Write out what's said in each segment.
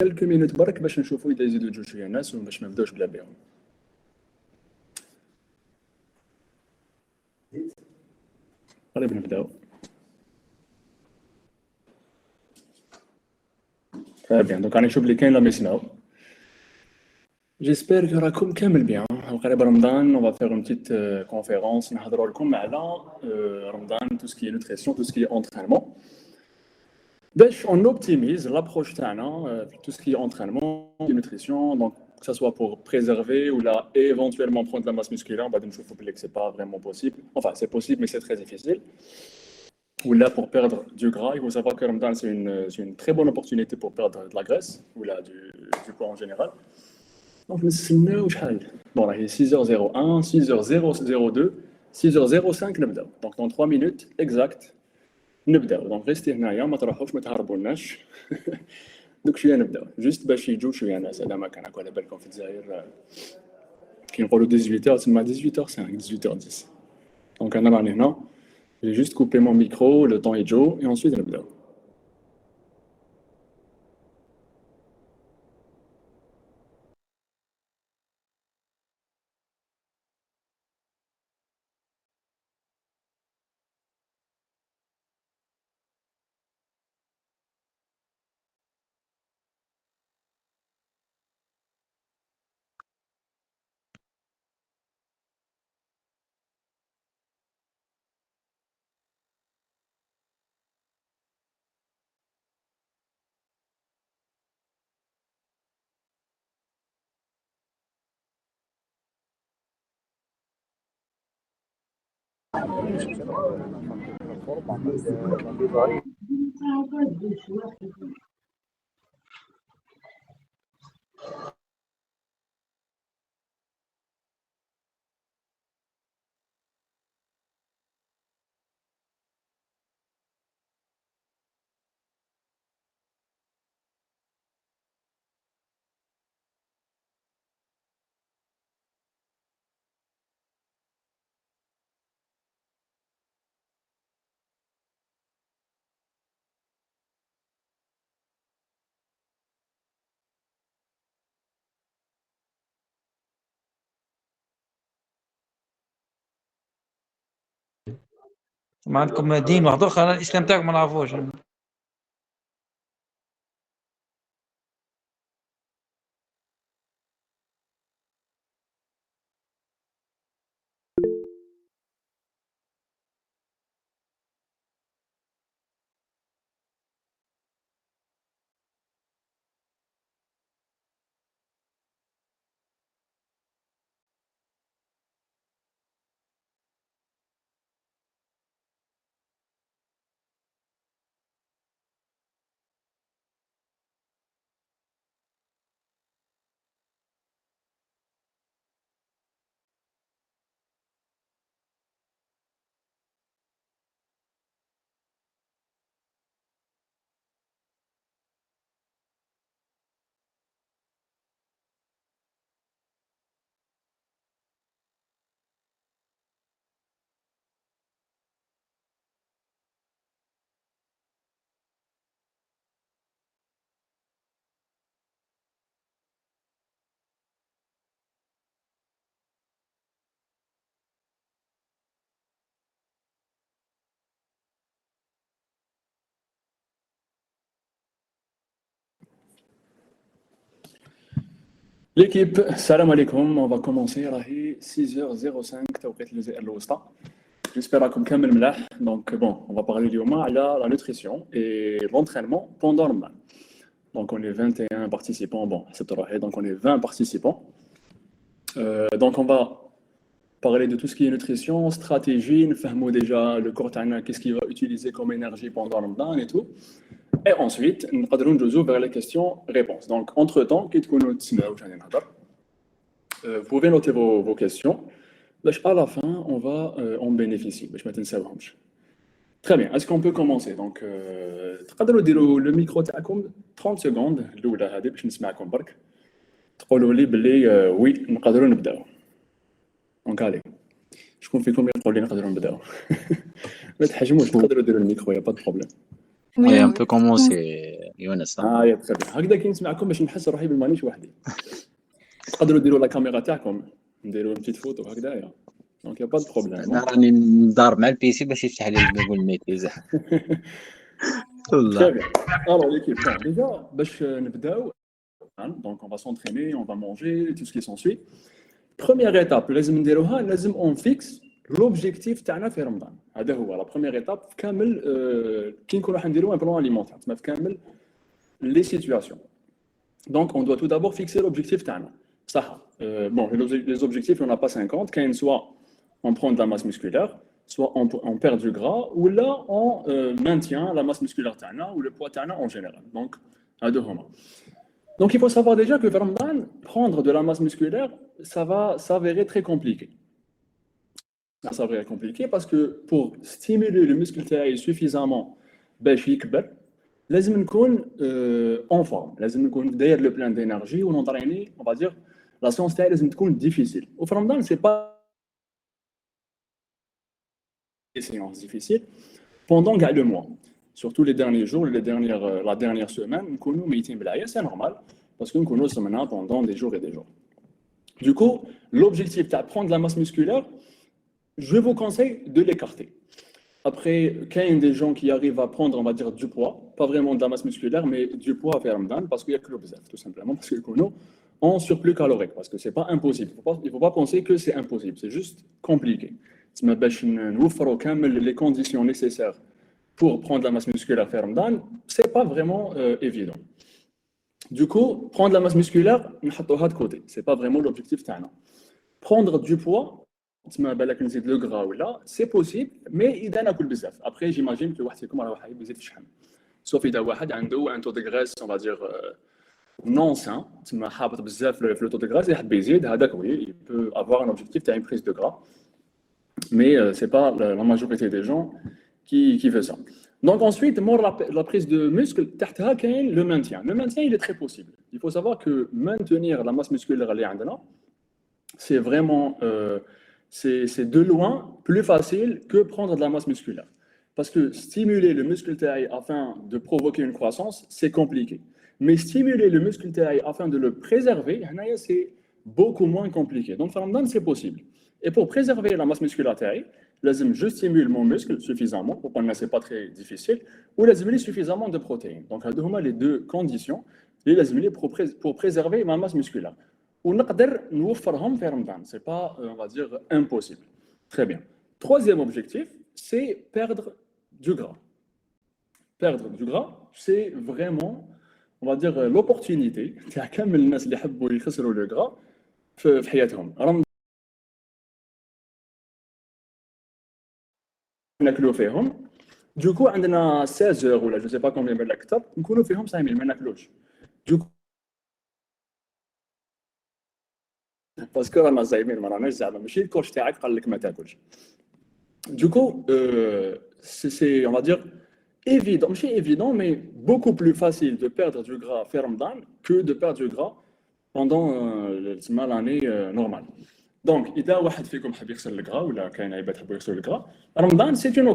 quelques minutes برك باش نشوفوا اذا يزيدوا يجوا شويه ناس وباش ما نبداوش بلا بهم. قريب نبداو. Très bien, donc راني نشوف اللي كاين لا يسمعوا. J'espère que راكم كامل bien. قريب رمضان, on va faire une petite conférence نهضروا لكم على رمضان, tout ce qui est nutrition, tout ce qui est entraînement. باش on optimise l'approche تاعنا tout ce qui est entraînement et nutrition, donc que ça soit pour préserver ou là éventuellement prendre de la masse musculaire. On va نشوفوا que c'est pas vraiment possible. Enfin, c'est possible mais c'est très difficile. Ou là pour perdre du gras, il faut savoir que Ramadan c'est une très bonne opportunité pour perdre de la graisse ou là du poids en général. Donc نستناو شحال. Bon là il est 6h01, 6h002, 6h05 نبداو. Donc dans 3 minutes exact نبداو. Donc restez هنايا ما تروحوش ما تهربولناش. دوك شويه نبداو جوست باش يجوا شويه ناس. هذا ما كان هكا على بالكم في الجزائر كي نقولوا 18h تسمى 18h05 18h10. Donc انا راني هنا. J'ai juste coupé mon micro, le temps est Joe, et ensuite نبداو. ما عندكم دين واحد اخر الاسلام تاعكم ما نعرفوش. L'équipe, salam alaikum, on va commencer راهي 6h05 توقيت الجزائر الوسطى. J'espère راكم كامل ملاح. Donc bon, on va parler اليوم على la nutrition et l'entraînement pendant Ramadan. Donc on est 21 participants, bon, c'est vrai, donc on est 20 participants. Donc on va parler de tout ce qui est nutrition, stratégie, نفهموا déjà le corps تاعنا qu'est-ce qu'il va utiliser comme énergie pendant Ramadan et tout. Et ensuite, نقدروا ندوزو vers les questions-réponses. Donc entre-temps, كي تكونوا تسمعوا واش راني نهضر, vous pouvez noter vos questions. باش à la fin, on va en bénéficier, باش ما تنساوهمش. Très bien, est-ce qu'on peut commencer? Donc تقدروا ديروا le micro تاعكم 30 secondes الاولى هذه باش نسمعكم برك. تقولوا لي بلي وي نقدروا نبداو. دونك allez. شكون فيكم يقول لي نقدروا نبداو؟ ما تحجموش, تقدروا ديروا الميكرو, y a pas de problème. Oui, on peut commencer. يونس. يا تري بيان هكذا كي نسمعكم باش نحس روحي بالمانيش وحدي. تقدروا ديروا لا كاميرا تاعكم نديروا بتيت فوتو هكذايا دونك يا با دو بروبليم. انا راني مضارب مع البيسي باش يفتح لي جوجل ميت يزح. Très والله bien. Alors l'équipe, bon, déjà, باش نبداو, donc on va s'entraîner, on va manger, tout ce qui s'ensuit. Première étape, لازم نديروها, لازم on fixe l'objectif تاعنا في رمضان. هذا هو la première étape في كامل كي نكونوا راح نديروا un plan alimentaire, تما في كامل les situations. Donc on doit tout d'abord fixer l'objectif تاعنا. صح. Bon, les objectifs, il n'y en a pas 50, quand soit on prend de la masse musculaire, soit on perd du gras, ou là on maintient la masse musculaire تاعنا ou le poids تاعنا en général. Donc, à deux moments. Donc, il faut savoir déjà que Ramadan, prendre de la masse musculaire, ça va s'avérer très compliqué. Ça s'avérer compliqué parce que pour stimuler le muscle تاعي suffisamment باش يكبر لازم نكون en forme, لازم نكون داير le plein d'énergie ou n'entraîner, on va dire la séance تاعي لازم تكون difficile. Au Ramadan, c'est pas des séances difficiles pendant le mois. Surtout les derniers jours, la dernière semaine, nous meeting بالعيا, c'est normal parce que nous sommes pendant des jours et des jours. Du coup, l'objectif de prendre de la masse musculaire, je vous conseille de l'écarter. Après, quand il y a des gens qui arrivent à prendre, on va dire, du poids, pas vraiment de la masse musculaire, mais du poids à faire Ramadan, parce qu'il y a que l'obésité, tout simplement, parce que nous, en surplus calorique, parce que c'est pas impossible. Il ne faut pas penser que c'est impossible, c'est juste compliqué. Les conditions nécessaires pour prendre la masse musculaire à faire Ramadan, c'est pas vraiment évident. Du coup, prendre la masse musculaire, de côté, c'est pas vraiment l'objectif. Prendre du poids, le gras ou là, c'est possible, mais il donne à coup de bizarre. Après, j'imagine que sauf il y a un taux de graisse, on va dire, non sain, le taux de graisse il peut avoir un objectif de une prise de gras, mais ce n'est pas la majorité des gens qui fait ça. Donc ensuite, la prise de muscle, le maintien. Le maintien, il est très possible. Il faut savoir que maintenir la masse musculaire, c'est vraiment, c'est de loin plus facile que prendre de la masse musculaire. Parce que stimuler le muscle taille afin de provoquer une croissance, c'est compliqué. Mais stimuler le muscle taille afin de le préserver, c'est beaucoup moins compliqué. Donc, c'est possible. Et pour préserver la masse musculaire taille, je stimule mon muscle suffisamment, pour pas c'est pas très difficile, ou suffisamment de protéines. Donc, les deux conditions, pour préserver ma masse musculaire. Ou نقدر نوفرهم في رمضان, c'est pas, on va dire, impossible. Très bien. Troisième objectif, c'est perdre du gras. Perdre du gras, c'est vraiment, on va dire, l'opportunité تاع كامل الناس اللي يحبوا يخسروا le gras في حياتهم. ناكلوا فيهم. Du coup, عندنا 16 heures ولا je sais pas combien من الكتاب نكونوا فيهم صايمين ما ناكلوش. Du coup, باسكو رانا صايمين ما راناش زعما ماشي الكوتش تاعك قال لك ما تاكلش. Du coup, c'est, on va dire, évident, ماشي évident, mais beaucoup plus facile de perdre du gras في رمضان que de perdre du gras pendant l'année normale. Donc, إذا واحد فيكم حاب يخسر الكغرا ولا كاين عباد حابوا يخسروا الكغرا، رمضان c'est une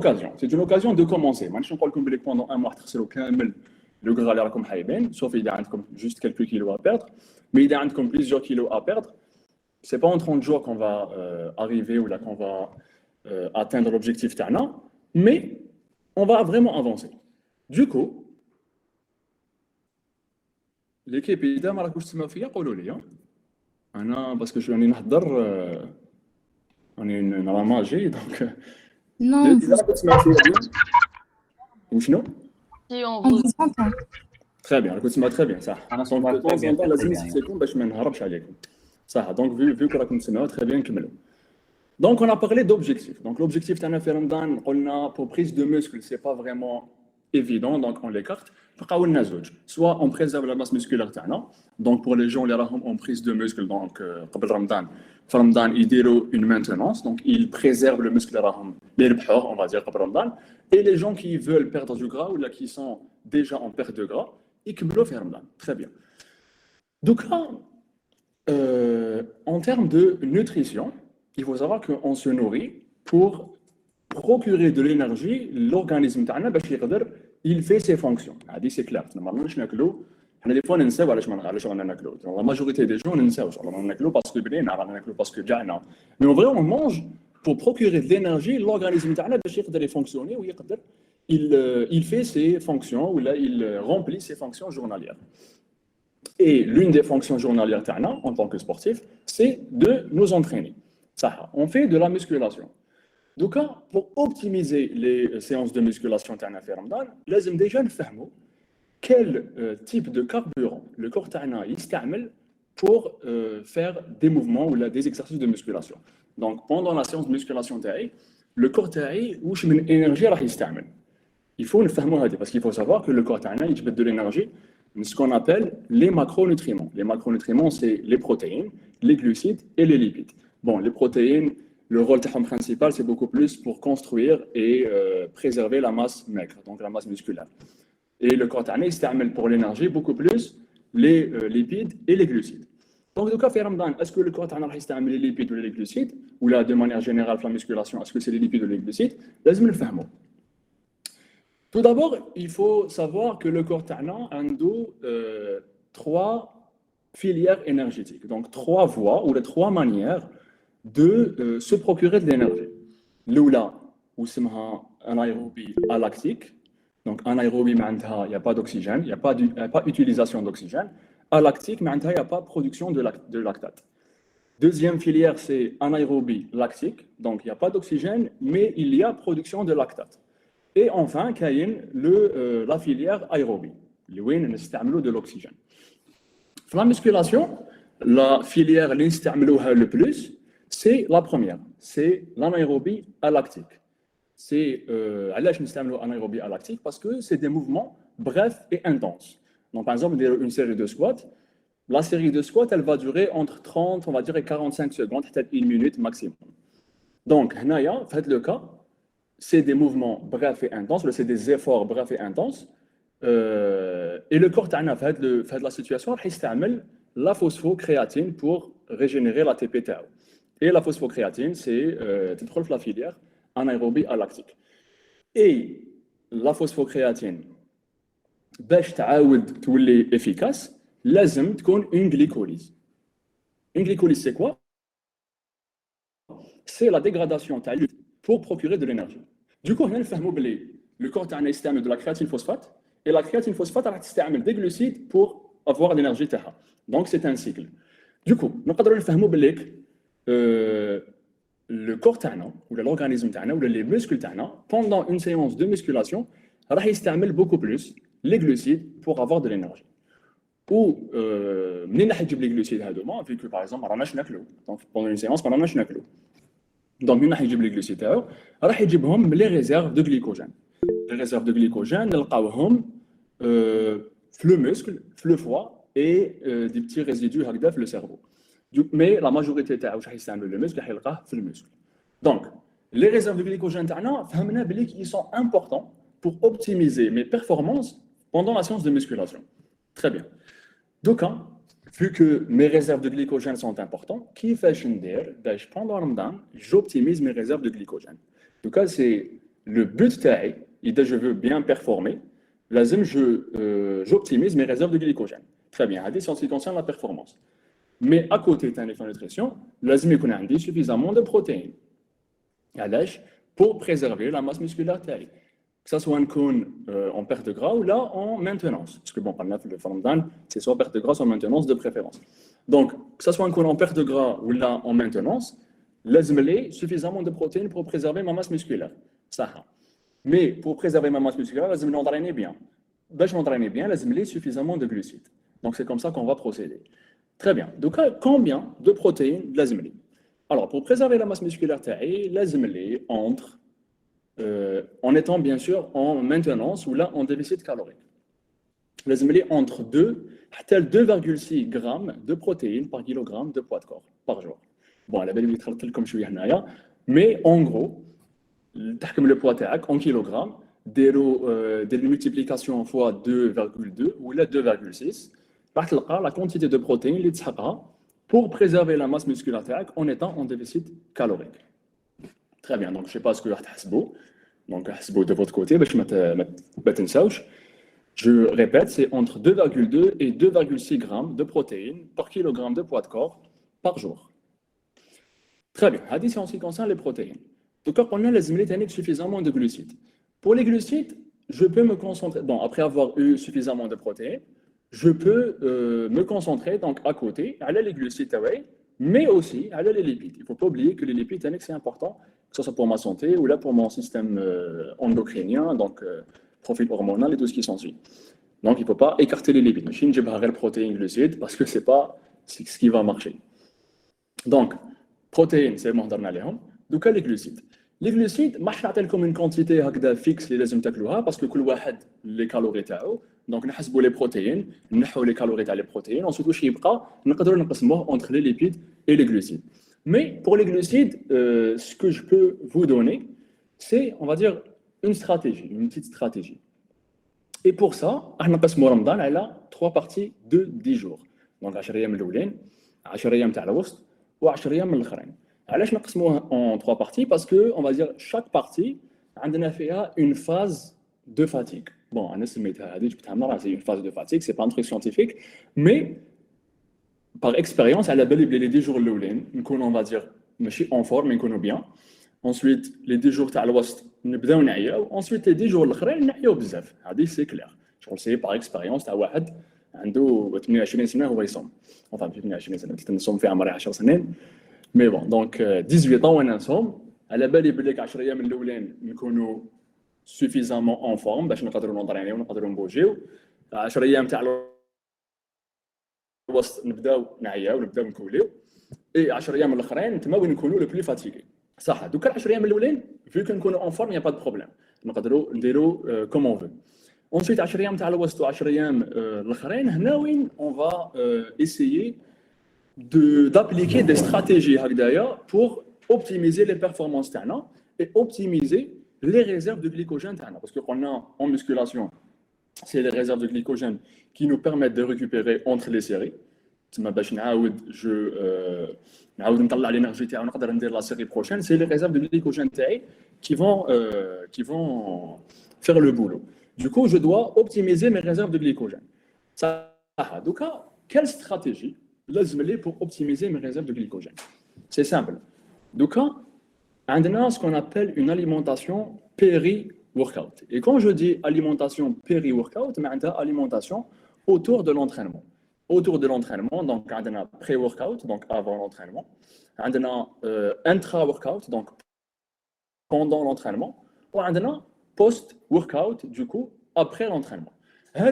occasion de commencer. مانيش نقول لكم بلي pendant un mois تخسروا كامل le gras اللي راكم حايبين، sauf إذا عندكم juste quelques kilos à perdre, mais إذا عندكم plusieurs kilos à perdre, c'est pas en 30 jours qu'on va arriver ou là qu'on va atteindre l'objectif تاعنا, mais on va vraiment avancer. Du coup, l'équipe إذا ما راكوش تسمعوا فيا قولوا لي. أنا باسكو راني نحضر راني نراماجي دونك Non, إذا راكم تسمعوا فيا بيان وشنو؟ Si on on vous vous entend. تري بيان راكم تسمعوا تري بيان صح. أنا دونك سمعت دو طون très bien, ان طون très لازم bien. نسيتكم باش ما نهربش عليكم. صح دونك فيو راكم تسمعوا تري بيان نكملوا. Donc on a parlé d'objectifs. Donc l'objectif تاعنا في رمضان قلنا pour prise de muscle c'est pas vraiment évident donc on l'écarte. بقاو لنا زوج. Soit on préserve la masse musculaire تاعنا. Donc pour les gens اللي راهم en prise de muscle donc قبل رمضان في رمضان يديروا une maintenance donc ils préservent le muscle اللي راهم يربحوه on va dire قبل رمضان. Et les gens qui veulent perdre du gras ou là qui sont déjà en perte de gras يكملوا في رمضان. Très bien. Donc là en termes de nutrition, il faut savoir qu'on se nourrit pour procurer de l'énergie l'organisme تاعنا باش يقدر il fait ses fonctions. C'est clair. Normalement, je n'acclou. Des fois, on ne sait pas ce n'acclou. La majorité des gens ne savent pas n'acclou parce que bien, on n'acclou parce que bien. Mais en vrai, on mange pour procurer de l'énergie. L'organisme doit fonctionner ou il fait ses fonctions ou là, il remplit ses fonctions journalières. Et l'une des fonctions journalières en tant que sportif, c'est de nous entraîner. Ça, on fait de la musculation. Donc, pour optimiser les séances de musculation, il faut déjà savoir quel type de carburant le corps utilise pour faire des mouvements ou des exercices de musculation. Donc, pendant la séance de musculation, le corps utilise une énergie à l'utiliser. Il faut le savoir parce qu'il faut savoir que le corps utilise de l'énergie, ce qu'on appelle les macronutriments. Les macronutriments, c'est les protéines, les glucides et les lipides. Bon, les protéines, le rôle principal, c'est beaucoup plus pour construire et préserver la masse maigre, donc la masse musculaire. Et le corps utilise pour l'énergie beaucoup plus les lipides et les glucides. Donc, dans le cas est-ce que le corps utilise les lipides ou les glucides, ou là, de manière générale, la musculation, est-ce que c'est les lipides ou les glucides? Il faut le savoir. Tout d'abord, il faut savoir que le corps a trois filières énergétiques, donc trois voies ou les trois manières de se procurer de l'énergie. L'oula, ou c'est un aérobie alactique. Donc, un aérobie, il n'y a pas d'oxygène, il n'y a pas utilisation d'oxygène. Alactique, il n'y a pas production de lactate. Deuxième filière, c'est anaérobie lactique. Donc, il n'y a pas d'oxygène, mais il y a production de lactate. Et enfin, il y a la filière aérobie, où on utilise de l'oxygène. Dans la musculation, la filière qu'on utilise le plus, c'est la première, c'est l'anaérobie alactique. C'est علاش نستعملوا anaérobie alactique parce que c'est des mouvements brefs et intenses. Donc par exemple, une série de squats, la série de squats, elle va durer entre 30, on va dire, et 45 secondes, peut-être une minute maximum. Donc, faites le cas, c'est des mouvements brefs et intenses, c'est des efforts brefs et intenses. Et le corps fait la situation, il utilise la phosphocréatine pour régénérer l'ATP. Et la phosphocréatine, c'est la filière anaérobie alactique. Et la phosphocréatine, باش تعاود تولي efficace, لازم تكون une glycolyse. Une glycolyse, c'est quoi? C'est la dégradation pour procurer de l'énergie. Du coup, le corps utilise de la créatine phosphate et la créatine phosphate utilise des glucides pour avoir l'énergie. Donc, c'est un cycle. Du coup, nous le corps ou l'organisme ou les muscles pendant une séance de musculation utilise beaucoup plus les glucides pour avoir de l'énergie. Ou منين نجيب les glucides هذوما vu que par exemple ما راناش ناكلو. Donc pendant une séance ما راناش ناكلو. Donc منين نجيب les glucides تاعو راح يجيبهم من les réserves de glycogène. Les réserves de glycogène نلقاوهم في le muscle, في le foie et des petits résidus هكذا في le cerveau. Mais la majorité تاعو راح يستعمل le muscle راح يلقاه في le muscle. Donc les réserves de glycogène تاعنا فهمنا بلي ils sont importants pour optimiser mes performances pendant la séance de musculation. Très bien. Donc, vu que mes réserves de glycogène sont importantes, pendant le Ramadan, j'optimise mes réserves de glycogène. Donc, c'est le but et je veux bien performer, j'optimise mes réserves de glycogène. Très bien, c'est en ce qui concerne la performance. Mais à côté de la nutrition, il y a suffisamment de protéines pour préserver la masse musculaire. Que ça soit en perte de gras ou là en maintenance. Parce que bon, par exemple, le Ramadan, c'est soit perte de gras, soit maintenance de préférence. Donc, que ça soit en perte de gras ou là en maintenance, laisse-moi suffisamment de protéines pour préserver ma masse musculaire. Ça. Mais pour préserver ma masse musculaire, laisse-moi m'entraîner bien. Ben, je m'entraîne bien, laisse-moi suffisamment de glucides. Donc, c'est comme ça qu'on va procéder. Très bien. Donc, combien de protéines laisse-moi? Alors, pour préserver la masse musculaire, laisse-moi entre en étant bien sûr en maintenance ou là en déficit calorique. Les amis, entre 2 à 2,6 grammes de protéines par kilogramme de poids de corps par jour. Bon, à la belle comme je suis là, mais en gros, le poids en kilogrammes, des multiplications fois 2,2 ou là 2,6, la quantité de protéines pour préserver la masse musculaire en étant en déficit calorique. Très bien, donc je ne sais pas ce que vous avez. Donc, de votre côté, je répète, c'est entre 2,2 et 2,6 grammes de protéines par kilogramme de poids de corps par jour. Très bien. C'est en ce qui concerne les protéines. Donc, on a les suffisamment de glucides. Pour les glucides, je peux me concentrer. Bon, après avoir eu suffisamment de protéines, je peux me concentrer donc à côté, à les glucides, mais aussi à les lipides. Il ne faut pas oublier que les lipides, c'est important, que ce soit pour ma santé ou là pour mon système endocrinien, donc profil hormonal et tout ce qui s'ensuit. Donc, il ne faut pas écarter les lipides. Je ne vais pas les protéines glucides parce que ce n'est pas ce qui va marcher. Donc, protéines, c'est bon, donc les glucides. Les glucides, je vais vous donner une quantité fixe que vous devez parce que chacun a les calories. Donc, nous avons les protéines, nous avons les calories des protéines. Ensuite, nous pouvons diviser entre les lipides et les glucides. Mais pour les glucides, ce que je peux vous donner, c'est, on va dire, une stratégie, une petite stratégie. Et pour ça, nous avons Ramadan à 3 parties de 10 jours. Donc, 10 أيام الأولين, 10 أيام تاع الوسط, و 10 أيام الآخرين. علاش نقسموها en 3 parties? Parce que, on va dire, chaque partie عندنا فيها une phase de fatigue. Bon, أنا سميتها هذه جبتها من راسي une phase de fatigue, c'est pas un truc scientifique, mais par expérience, على بالي بلي les 10 jours الأولين نكونوا, on va dire, ماشي en forme, mais نكونوا bien. Ensuite, les 10 jours تاع الوسط نبداو نعياو. Ensuite, les 10 jours الآخرين نعياو بزاف. هذه c'est clair. Je le sais par expérience تاع واحد عنده 28 سنة هو يصوم. Enfin, 28 سنة, كنت نصوم في عمري 10 سنين. Mais bon, donc 18 ans وانا نصوم. على بالي بلي 10 أيام الأولين نكونوا suffisamment en forme باش نقدروا نونطرينيو ونقدروا نبوجيو. 10 أيام تاع الوسط نبداو نعياو ونبداو نكوليو. Et 10 أيام الآخرين تما وين نكونوا le plus fatigué. صح. دوك 10 أيام الأولين vu que نكونوا en forme, il y a pas de problème. نقدروا نديروا comme on veut. Ensuite, 10 أيام تاع الوسط و 10 أيام الآخرين هنا وين on va essayer d'appliquer des stratégies هكذايا pour optimiser les performances تاعنا et optimiser les réserves de glycogène تاعنا. Parce que qu'on a en musculation, c'est les réserves de glycogène qui nous permettent de récupérer entre les séries. تما باش نعاود نعاود نطلع l'énergie تاعي ونقدر ندير la série prochaine, c'est les réserves de glycogène تاعي qui vont faire le boulot. Du coup, je dois optimiser mes réserves de glycogène. Ça, donc, quelle stratégie لازم لي pour optimiser mes réserves de glycogène? C'est simple. Donc, on a ce qu'on appelle une alimentation péri-workout. Et quand je dis alimentation péri-workout, c'est alimentation autour de l'entraînement. Autour de l'entraînement, donc on a pré-workout, donc avant l'entraînement. On a intra-workout, donc pendant l'entraînement. Ou on a post-workout, du coup, après l'entraînement.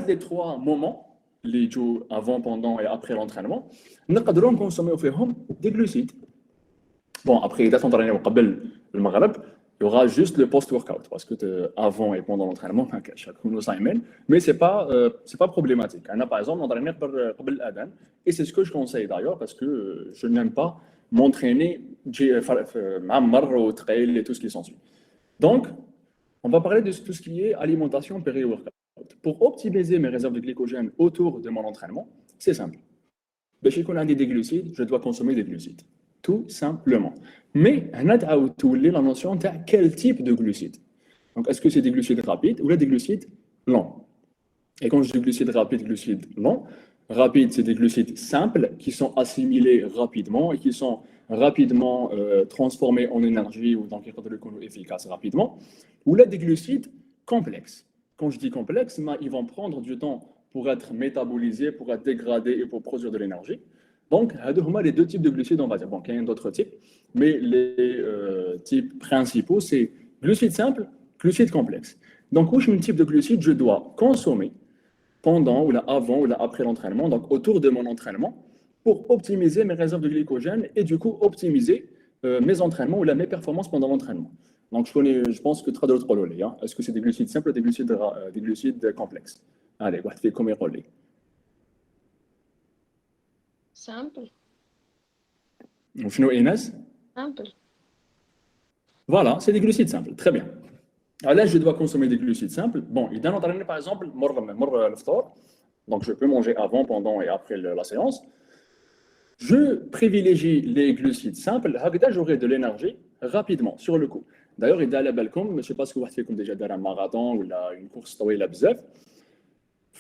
Les 3 moments, les jours avant, pendant et après l'entraînement, nous pouvons consommer des glucides. Bon, après, dès l'entraînement, le Maghreb, il y aura juste le post-workout, parce que avant et pendant l'entraînement, chacun nous s'amène, mais c'est pas problématique. On a par exemple l'entraînement avant l'adhan, et c'est ce que je conseille d'ailleurs, parce que je n'aime pas m'entraîner au trail et tout ce qui s'ensuit. Donc, on va parler de tout ce qui est alimentation péri-workout. Pour optimiser mes réserves de glycogène autour de mon entraînement, c'est simple. Si on a des glucides, je dois consommer des glucides. Tout simplement. Mais on a la notion de quel type de glucides. Donc, est-ce que c'est des glucides rapides ou des glucides lents? Et quand je dis glucides rapides, glucides lents, rapides, c'est des glucides simples qui sont assimilés rapidement et qui sont rapidement transformés en énergie ou donc efficaces rapidement. Ou là, des glucides complexes. Quand je dis complexes, ils vont prendre du temps pour être métabolisés, pour être dégradés et pour produire de l'énergie. Donc, les 2 types de glucides, on va dire. Bon, il y a d'autres types, mais les types principaux, c'est glucides simples, glucides complexes. Donc, quel type de glucides je dois consommer pendant ou là, avant ou là, après l'entraînement, donc autour de mon entraînement, pour optimiser mes réserves de glycogène et du coup optimiser mes entraînements ou là, mes performances pendant l'entraînement. Donc, je pense que très d'autres rôles. Est-ce que c'est des glucides simples ou des glucides complexes? Allez, on va faire comme rôle. Simple. Ou Inès? Simple. Voilà, c'est des glucides simples. Très bien. Alors là, je dois consommer des glucides simples. Bon, il donne entraîner par exemple, le ftor. Donc, je peux manger avant, pendant et après la séance. Je privilégie les glucides simples. J'aurai de l'énergie rapidement, sur le coup. D'ailleurs, il على بالكم, je sais pas si واحد فيكم déjà دار un marathon ou une course طويله بزاف.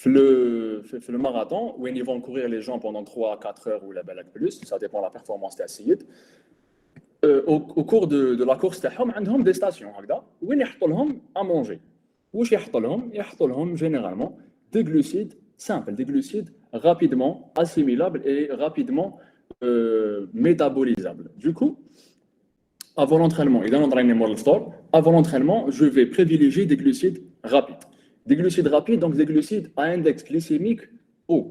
Le marathon, où ils vont courir les gens pendant 3-4 heures ou la plus, ça dépend de la performance de la Sid. Au cours de la course, ils ont des stations où ils mettent à manger. Où ils mettent généralement des glucides simples, des glucides rapidement assimilables et rapidement métabolisables. Du coup, avant l'entraînement, avant l'entraînement, je vais privilégier des glucides rapides. Des glucides rapides, donc des glucides à index glycémique haut.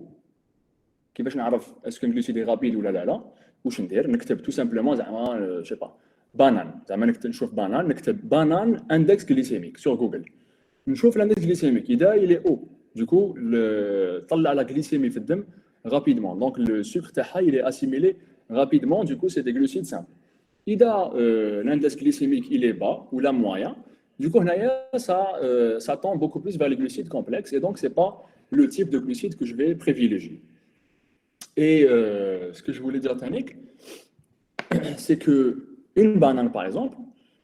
كيفاش نعرف اسكو الجلوسيد رابيد ولا لا واش ندير نكتب تو سامبلومون زعما جو با بانان زعما نشوف بانان نكتب بانان اندكس جليسيميك سور جوجل نشوف الاندكس جليسيميك اذا الي او دوكو طلع لا جليسيمي في الدم رابيدمون دونك لو سكر تاعها الي اسيميلي رابيدمون دوكو سي دي جلوسيد سامبل اذا الاندكس جليسيميك الي با ولا موين du coup ça tend beaucoup plus vers les glucides complexes et donc c'est pas le type de glucides que je vais privilégier. Et ce que je voulais dire, Tanik, c'est qu'une banane, par exemple,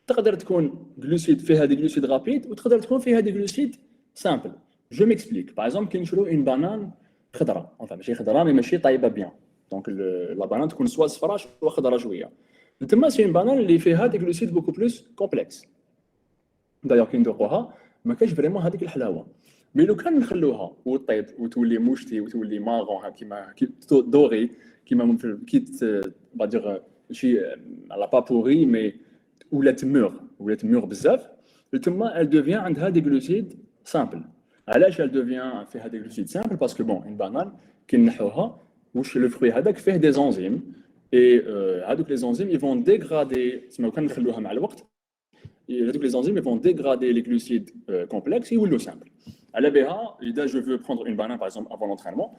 تقدر تكون glucides فيها des glucides rapides ou تقدر تكون فيها des glucides simples. Je m'explique. Par exemple, كي نشرو une banane خضراء، enfin ماشي خضراء mais ماشي طايبة bien. Donc la banane تكون soit صفراء soit خضراء شوية. تما c'est une banane اللي فيها des glucides beaucoup plus complexes. D'ailleurs كي ندوقوها ما كاينش فريمون هذيك الحلاوة. مي لو كان نخلوها وطيب وتولي موشتي وتولي مارون كيما دوري كيما كيت بادير شي على با بوري مي ولات مور بزاف تما elle devient عندها دي جلوسيد سامبل. علاش elle devient فيها دي جلوسيد سامبل باسكو بون اون بانان كي نحوها واش لو فروي هذاك فيه دي انزيم اي هذوك لي انزيم ils vont dégrader تما كان نخلوها مع الوقت هذوك لي انزيم ils vont dégrader les glucides complexes يولوا سامبل. على بها اذا je veux prendre une banane par exemple avant l'entraînement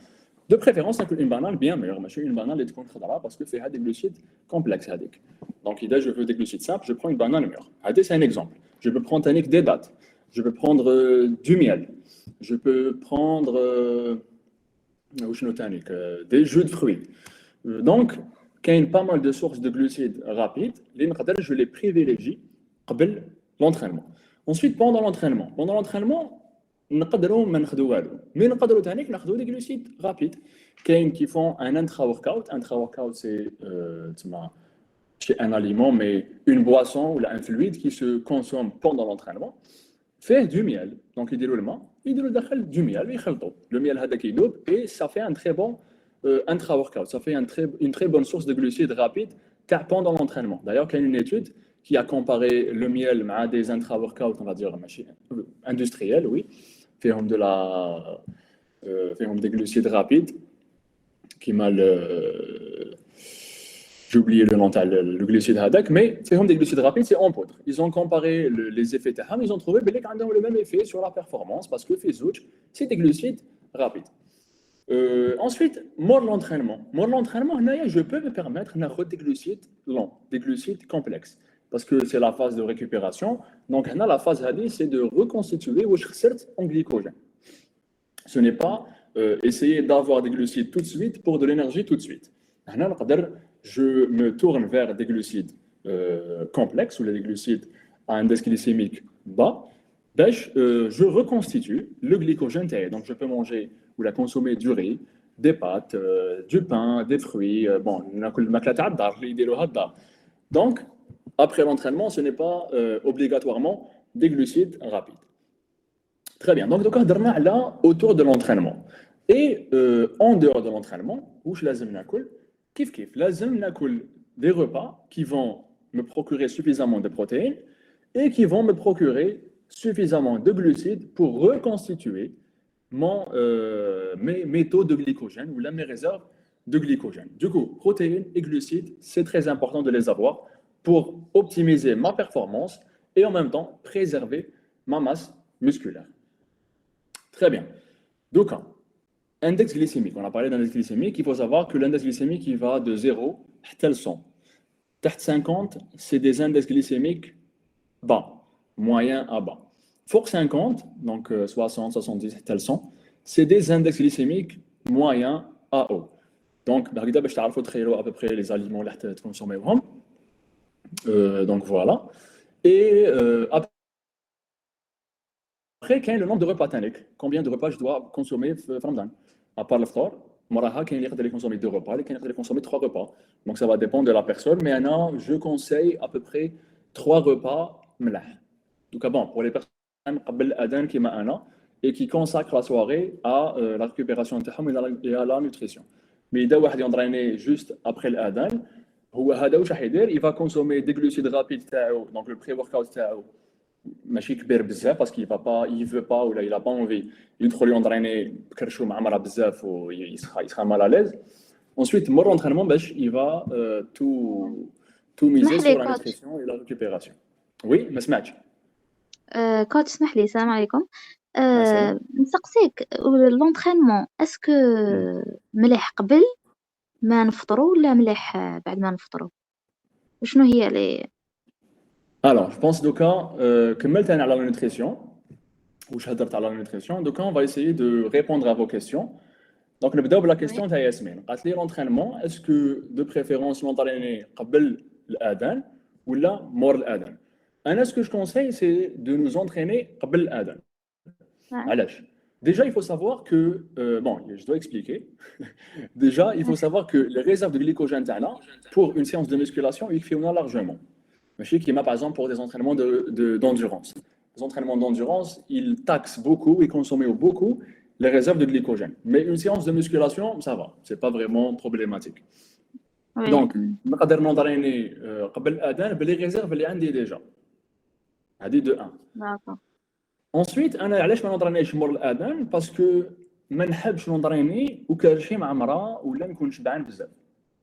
de préférence une banane bien meilleure ماشي une banane اللي تكون خضراء parce que فيها des glucides complexes هذيك. Donc اذا je veux des glucides simples je prends une banane meilleure. هذا c'est un exemple. Je peux prendre Tanik des dattes. Je peux prendre du miel. Je peux prendre des jus de fruits. Donc كاين pas mal de sources de glucides rapides اللي نقدر je les privilégie قبل l'entraînement. Ensuite pendant l'entraînement نقدروا ما ناخذوا والو مي نقدروا ثاني ناخذوا دي جلوسيد رابيد كاين qui font un intra-workout c'est تسمى شي un aliment mais une boisson ou un fluide qui se consomme pendant l'entraînement فيه du miel donc يديروا الماء يديروا داخل du miel ويخلطوا le miel هذاك يذوب et ça fait un très bon intra-workout ça fait une très bonne source de glucides rapides pendant l'entraînement. D'ailleurs il y a une étude qui a comparé le miel à des intra-workouts on va dire industriels oui فيهم des glucides rapides qui mal j'ai oublié le nom le glucide هذاك mais فيهم des glucides rapides c'est en poudre. Ils ont comparé les effets تاعهم ils ont trouvé بلي عندهم le même effet sur la performance parce que في زوج c'est des glucides rapides. Ensuite mort l'entraînement هنايا je peux me permettre ناخذ des glucides lents des glucides complexes parce que c'est la phase de récupération. Donc la phase هذه c'est de reconstituer واش خسرت en glycogène. Ce n'est pas essayer d'avoir des glucides tout de suite pour de l'énergie tout de suite. هنا نقدر je me tourne vers des glucides complexes ou des glucides à index glycémique bas باش je reconstitue le glycogène تاعي. Donc je peux manger ou la consommer du riz, des pâtes, du pain, des fruits, bon ناكل الماكله تاع الدار اللي يديروها الدار. Donc après l'entraînement, ce n'est pas obligatoirement des glucides rapides. Très bien. Donc, là, autour de l'entraînement. Et en dehors de l'entraînement, où je lazem nakul, kif lazem nakul des repas qui vont me procurer suffisamment de protéines et qui vont me procurer suffisamment de glucides pour reconstituer mes taux de glycogène ou mes réserves de glycogène. Du coup, protéines et glucides, c'est très important de les avoir pour optimiser ma performance et en même temps préserver ma masse musculaire. Très bien. Donc, index glycémique. On a parlé d'index glycémique. Il faut savoir que l'index glycémique il va de 0 à 100. 50, c'est des index glycémiques bas, moyens à bas. Fort 50, donc 60, 70, 100, c'est des index glycémiques moyens à haut. Donc, il faut à peu près les aliments que vous consommez. Donc voilà. Et après, quel est le nombre de repas تاعك? Combien de repas je dois consommer في Ramadan? À part l'iftar, moraha كاين اللي يقدر consommer 2 repas, كاين اللي يقدر consommer 3 repas. Donc ça va dépendre de la personne, mais Anna, je conseille à peu près 3 repas ملاح. Donc bon, pour les personnes قبل الأذان كيما أنا et qui consacrent la soirée à la récupération تاعهم et à la nutrition. Mais إذا واحد ينطريني juste après الأذان هو هذا واش راح يدير؟ il va consommer des glucides rapides تاعو, donc le pré-workout تاعو ماشي كبير بزاف parce qu'il va pas, il veut pas ou là il a pas envie يدخل ينطريني بكرشو معمره بزاف و il sera mal à l'aise. Ensuite مور l'entraînement باش il va tout miser sur la nutrition et la récupération. Oui, ما سمعتش. كوتش اسمح لي السلام عليكم. نسقسيك لونطرينمون اسكو مليح قبل ما نفطروا ولا مليح بعد ما نفطروا؟ وشنو هي لي Alors, je pense دوكا كملت انا على la nutrition واش هضرت على la nutrition. دوكا on va essayer de répondre à vos questions. Donc نبداو بلا كيستيون تاع ياسمين. قالت لي l'entraînement est-ce que de préférence نطريني قبل الأذان ولا مور الأذان؟ أنا ce que je conseille c'est de nous entraîner قبل الأذان. علاش؟ Déjà, il faut savoir que, bon, je dois expliquer. Déjà, il faut savoir que les réserves de glycogène pour une séance de musculation, ils font largement. Mais qui par exemple pour des entraînements d'endurance. Les entraînements d'endurance, ils taxent beaucoup, ils consomment beaucoup les réserves de glycogène. Mais une séance de musculation, ça va, c'est pas vraiment problématique. Oui. Donc, on peut m'entraîner قبل الأذان بلي réserves اللي عندي déjà. هذه de 1. D'accord. Ensuite, انا علاش ما نضرنيش مور الاذان باسكو ما نحبش نضريني وكرشي مع مرا ولا نكون شبعان بزاف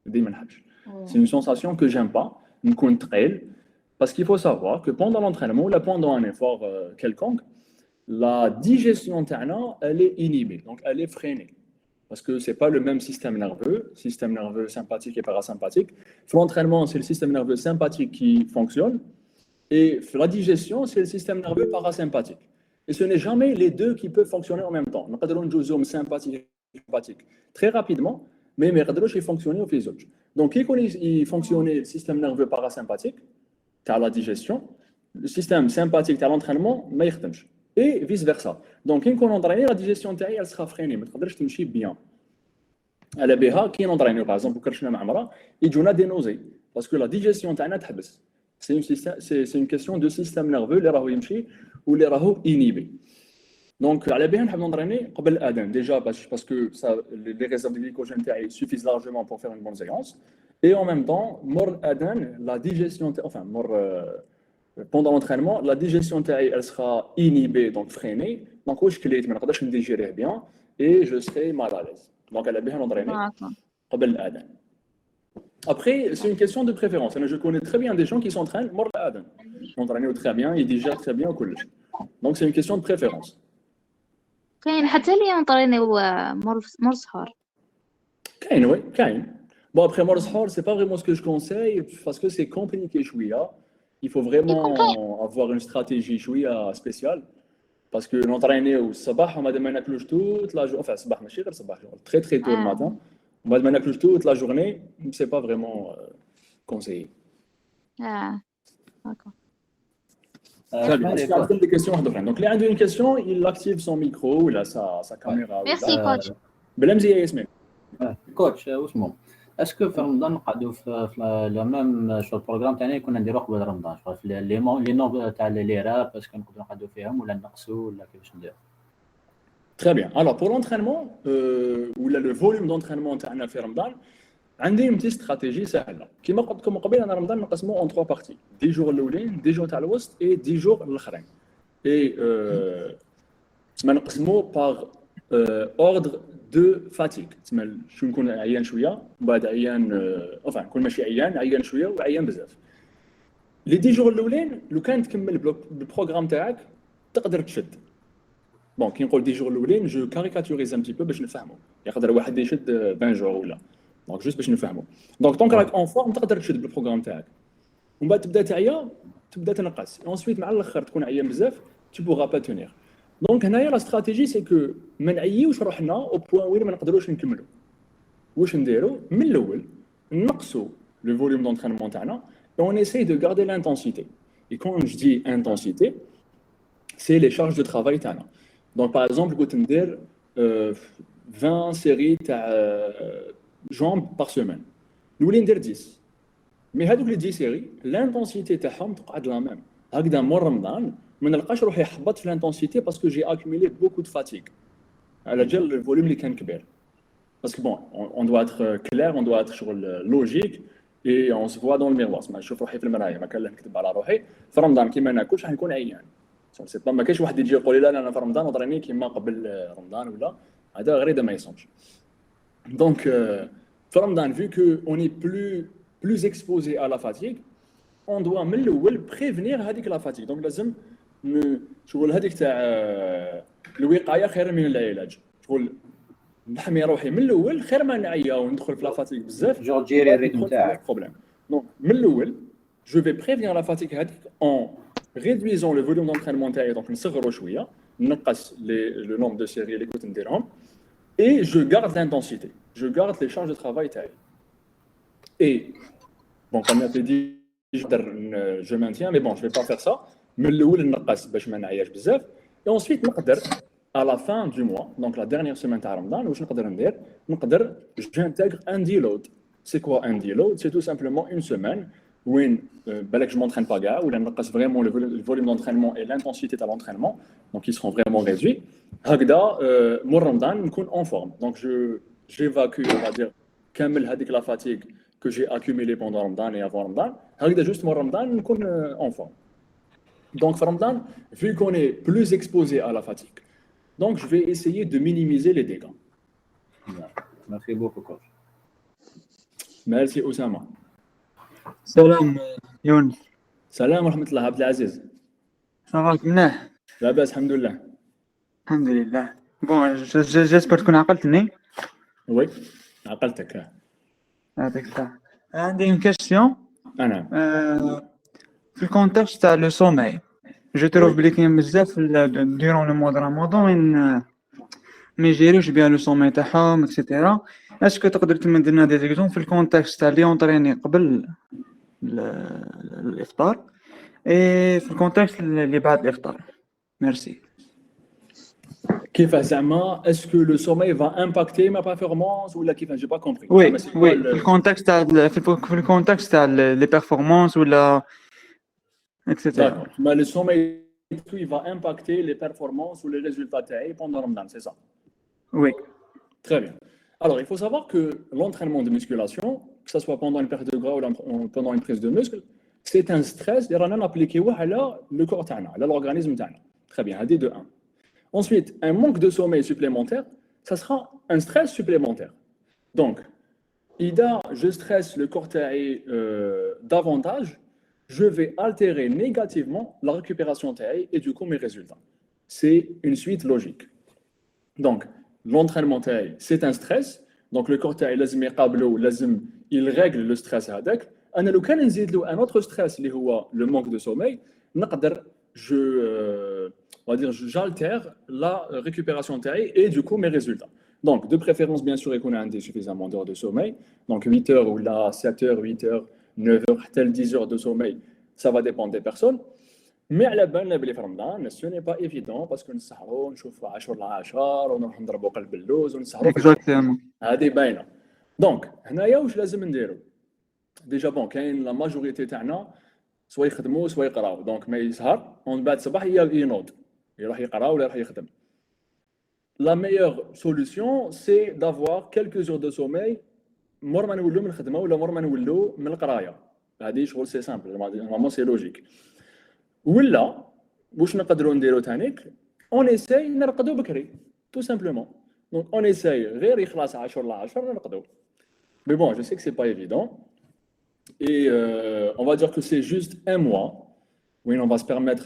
ديما ما نحبش. C'est une sensation que j'aime pas نكون ثقيل parce qu'il faut savoir que pendant l'entraînement ou pendant un effort quelconque la digestion تاعنا elle est inhibée, donc elle est freinée parce que c'est pas le même système nerveux sympathique et parasympathique. L'entraînement c'est le système nerveux sympathique qui fonctionne et la digestion c'est le système nerveux parasympathique. Et ce n'est jamais les deux qui peuvent fonctionner en même temps. Nous avons un zoom sympathique très rapidement, mais nous avons fonctionner au physique. Donc, quand il fonctionne le système nerveux parasympathique, tu as la digestion, le système sympathique, tu as l'entraînement, mais il ne et vice-versa. Donc, quand on entraîne, la digestion elle sera freinée, mais tu ne peux pas bien. À la BH, quand on entraîne, par exemple, pour il y a des nausées, parce que la digestion elle c'est une question de système nerveux, les راهو يمشي ou les راهو inhibé. Donc, على بالي نحب نضرني قبل الأذان déjà parce que ça, les réserves de glycogène suffisent largement pour faire une bonne séance. Et en même temps, mort الأذان, la digestion, enfin, pendant l'entraînement, la digestion elle sera inhibée, donc freinée. Donc, واش كليت ما نقدرش نديجيريه bien et je serai mal à l'aise. Donc, على بالي نضرني قبل الأذان. Après, c'est une question de préférence. Je connais très bien des gens qui s'entraînent mort l'adhan. Ils s'entraînent très bien, ils digèrent très bien au collège. Donc c'est une question de préférence. كاين حتى اللي ينطرينيو مور سحور. كاين oui, كاين. Bon après mort سحور, c'est pas vraiment ce que je conseille parce que c'est compliqué شوية. Il faut vraiment avoir une stratégie شوية spéciale parce que l'entraîner au الصباح وما ما ناكلوش toute la journée, enfin الصباح ماشي غير الصباح, très très tôt le matin. On va demander toute la journée, c'est pas vraiment conseillé. D'accord. Très bien. Est-ce qu'il y a des questions? Donc, les gens ont une question, il active son micro ou là, sa caméra. Merci, coach. Belamzi et Yasmine. Coach, est-ce que في رمضان نقعدوا في لو ميم شو البروغرام تاعنا كنا نديروه قبل رمضان؟ لي نوب تاع لي راب باسكو نقدروا نقعدوا فيهم ولا نقصوا ولا كيفاش نديروا؟ Très bien. Alors, pour l'entraînement, ou le volume d'entraînement تاعنا في رمضان, عندي une petite stratégie سهلة. كما قلت لكم قبل, أنا رمضان نقسمه en 3 parties. 10 jours الأولين, 10 jours تاع الوسط et 10 jours الآخرين. Et ما نقسمه par ordre de fatigue. تسمى شو نكون عيان شوية, بعد عيان, enfin نكون ماشي عيان شوية وعيان بزاف. Les 10 jours الأولين, لو كان تكمل بالبروغرام تاعك, تقدر تشد. Bon, كي نقول 10 jours الاولين جو كاريكاتوريز ان بتي بو باش نفهموا. يقدر واحد يشد 20 جور ولا. دونك جوست باش نفهموا. دونك طونك راك اون فورم تقدر تشد بالبروغرام تاعك. ومن بعد تبدا تعيا, تبدا تنقص. انsuite مع الاخر تكون عيان بزاف, tu pourras pas tenir. دونك هنايا لا استراتيجي سي كو ما نعيوش روحنا او بوان وين ما نقدروش نكملوا. واش نديروا؟ من الاول نقصوا لو فوليوم دونترينمون تاعنا et on essaye de garder l'intensité. Et quand je dis intensité, c'est les charges de travail تاعنا. Donc par exemple, قلت ندير 20 séries تاع jambes par semaine. نولي ندير 10. مي هذوك لي 10 سيري الانتونسيتي تاعهم تقعد لا ميم. هكذا مور رمضان ما نلقاش روحي حبط في الانتونسيتي باسكو جي اكيميلي بوكو دو فاتيغ على جال الفوليوم اللي كان كبير. Parce que bon, on doit être clair, on doit être sur le logique et on se voit dans le miroir. ما نشوف روحي في المرايه ما كان لا نكذب على روحي. في رمضان كيما ناكلش راح نكون عيان. سي با ما كاينش واحد يجي يقول لي لا انا في رمضان نضرني كيما قبل رمضان ولا هذا غير ما يصومش. Donc في رمضان vu que on est plus exposé à la fatigue, on doit من الاول prévenir هذيك la fatigue. Donc لازم شغل هذيك تاع الوقايه خير من العلاج. شغل نحمي روحي من الاول خير ما نعيا وندخل في لا فاتيك بزاف جو تجيري الريتم تاعك. بروبليم. دونك من الاول جو في بريفينير لا فاتيك هذيك اون ريدويزون لو فوليوم دونترينمون تاعي. دونك نصغرو شويه نقص لو نومبر دو سيري اللي كنت نديرهم اي جو غارد لانتونسيتي جو غارد لي شارج دو ترافاي تاعي اي بون كوم يا دي جو مانتيان مي بون جو في با فير سا من الاول نقص باش ما نعياش بزاف اي انسويت نقدر à la fin du mois, donc la dernière semaine de Ramadan, où je j'intègre un deload. C'est quoi un deload? C'est tout simplement une semaine où je ne m'entraîne pas, où je vraiment le volume d'entraînement et l'intensité de l'entraînement, donc ils seront vraiment réduits. Mon Ramadan, je suis en forme. Donc j'évacue, on va dire, la fatigue que j'ai accumulée pendant Ramadan et avant Ramadan. Juste mon Ramadan, je suis en forme. Donc Ramadan, vu qu'on est plus exposé à la fatigue, donc je vais essayer de minimiser les dégâts. Merci beaucoup, coach. Merci Oussama. سلام يونس. سلام ورحمة الله عبد العزيز. صافاك مليح؟ لاباس الحمد لله. الحمد لله. بون جيسبر تكون عقلتني. وي عقلتك. يعطيك الصحة. عندي une question. أنا. في الكونتكست تاع لو سوماي. جو تروف بلي كاين بزاف ديرون لو موا د رمضان ما يجيروش بيان لو سوماي تاعهم اكسيتيرا. اسكو تقدر تمد لنا دي زيكزومبل في الكونتكست تاع لي اونطريني قبل الافطار اي في الكونتكست اللي بعد الافطار. ميرسي. كيف زعما اسكو لو سوماي فا امباكتي ما بيرفورمانس ولا كيف جي با كومبري؟ وي وي في الكونتكست تاع في الكونتكست تاع لي بيرفورمانس ولا اكسيتيرا. D'accord. Mais le sommeil, il va impacter les performances ou les résultats pendant Ramadan, c'est ça? Oui. Très bien. Alors, il faut savoir que l'entraînement de musculation, que ce soit pendant une perte de gras ou pendant une prise de muscle, c'est un stress qui est appliqué à le corps, à l'organisme. Très bien, à de 1. Ensuite, un manque de sommeil supplémentaire, ça sera un stress supplémentaire. Donc, je stresse le corps davantage, je vais altérer négativement la récupération taille et du coup mes résultats. C'est une suite logique. Donc, l'entraînement taille, c'est un stress. Donc, le corps taille, il règle le stress avec. Un autre stress, le manque de sommeil, j'altère la récupération taille et du coup mes résultats. Donc, de préférence, bien sûr, qu'on a suffisamment d'heures de sommeil. Donc, 8 heures ou là, 7 heures, 8 heures. 9 heures, tel 10 heures de sommeil, ça va dépendre des personnes. Mais à la base, ce n'est pas évident parce que nous savons, on chauffe à 10 on a un drabo قلب اللوز ونسهروا. Exactement. هذه باينه. Donc, هنايا واش لازم نديرو؟ ديجا بون كاين لا ماجوريتي تاعنا سوا يخدموا سوا يقراو، دونك ما يسهر ومن بعد الصباح ينوض يروح يقرا ولا يروح يخدم. La meilleure solution, c'est d'avoir quelques heures de sommeil مور ما نولوا من الخدمه ولا مور ما نولوا من القرايه. هذه شغل سي سامبل نورمالمون سي لوجيك. ولا واش نقدروا نديروا ثانيك اون ايساي نرقدوا بكري تو سامبلومون. دونك اون ايساي غير يخلص 10 ل 10 نرقدوا. مي بون جو سي كو سي با ايفيدون et on va dire que c'est juste un mois où on va se permettre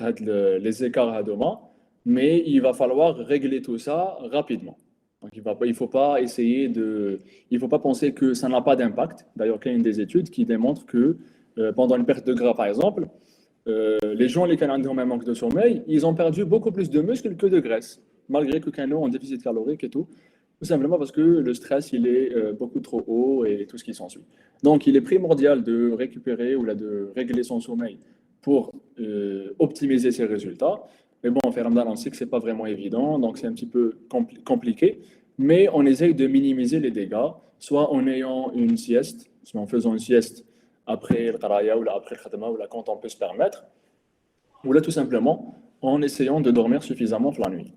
les écarts à demain, mais il va falloir régler tout ça rapidement. Donc, il faut pas essayer il faut pas penser que ça n'a pas d'impact. D'ailleurs, il y a des études qui démontrent que pendant une perte de gras, par exemple, les gens qui ont un manque de sommeil, ils ont perdu beaucoup plus de muscles que de graisse, malgré que qu'ils ont un déficit calorique et tout. Tout simplement parce que le stress, il est beaucoup trop haut et tout ce qui s'ensuit. Donc, il est primordial de récupérer ou de régler son sommeil pour optimiser ses résultats. Mais bon, faire Ramadan, on sait que ce n'est pas vraiment évident, donc c'est un petit peu compliqué. Mais on essaye de minimiser les dégâts, soit en ayant une sieste, soit en faisant une sieste après le qaraya ou après le khadma, ou là quand on peut se permettre, ou là tout simplement en essayant de dormir suffisamment la nuit.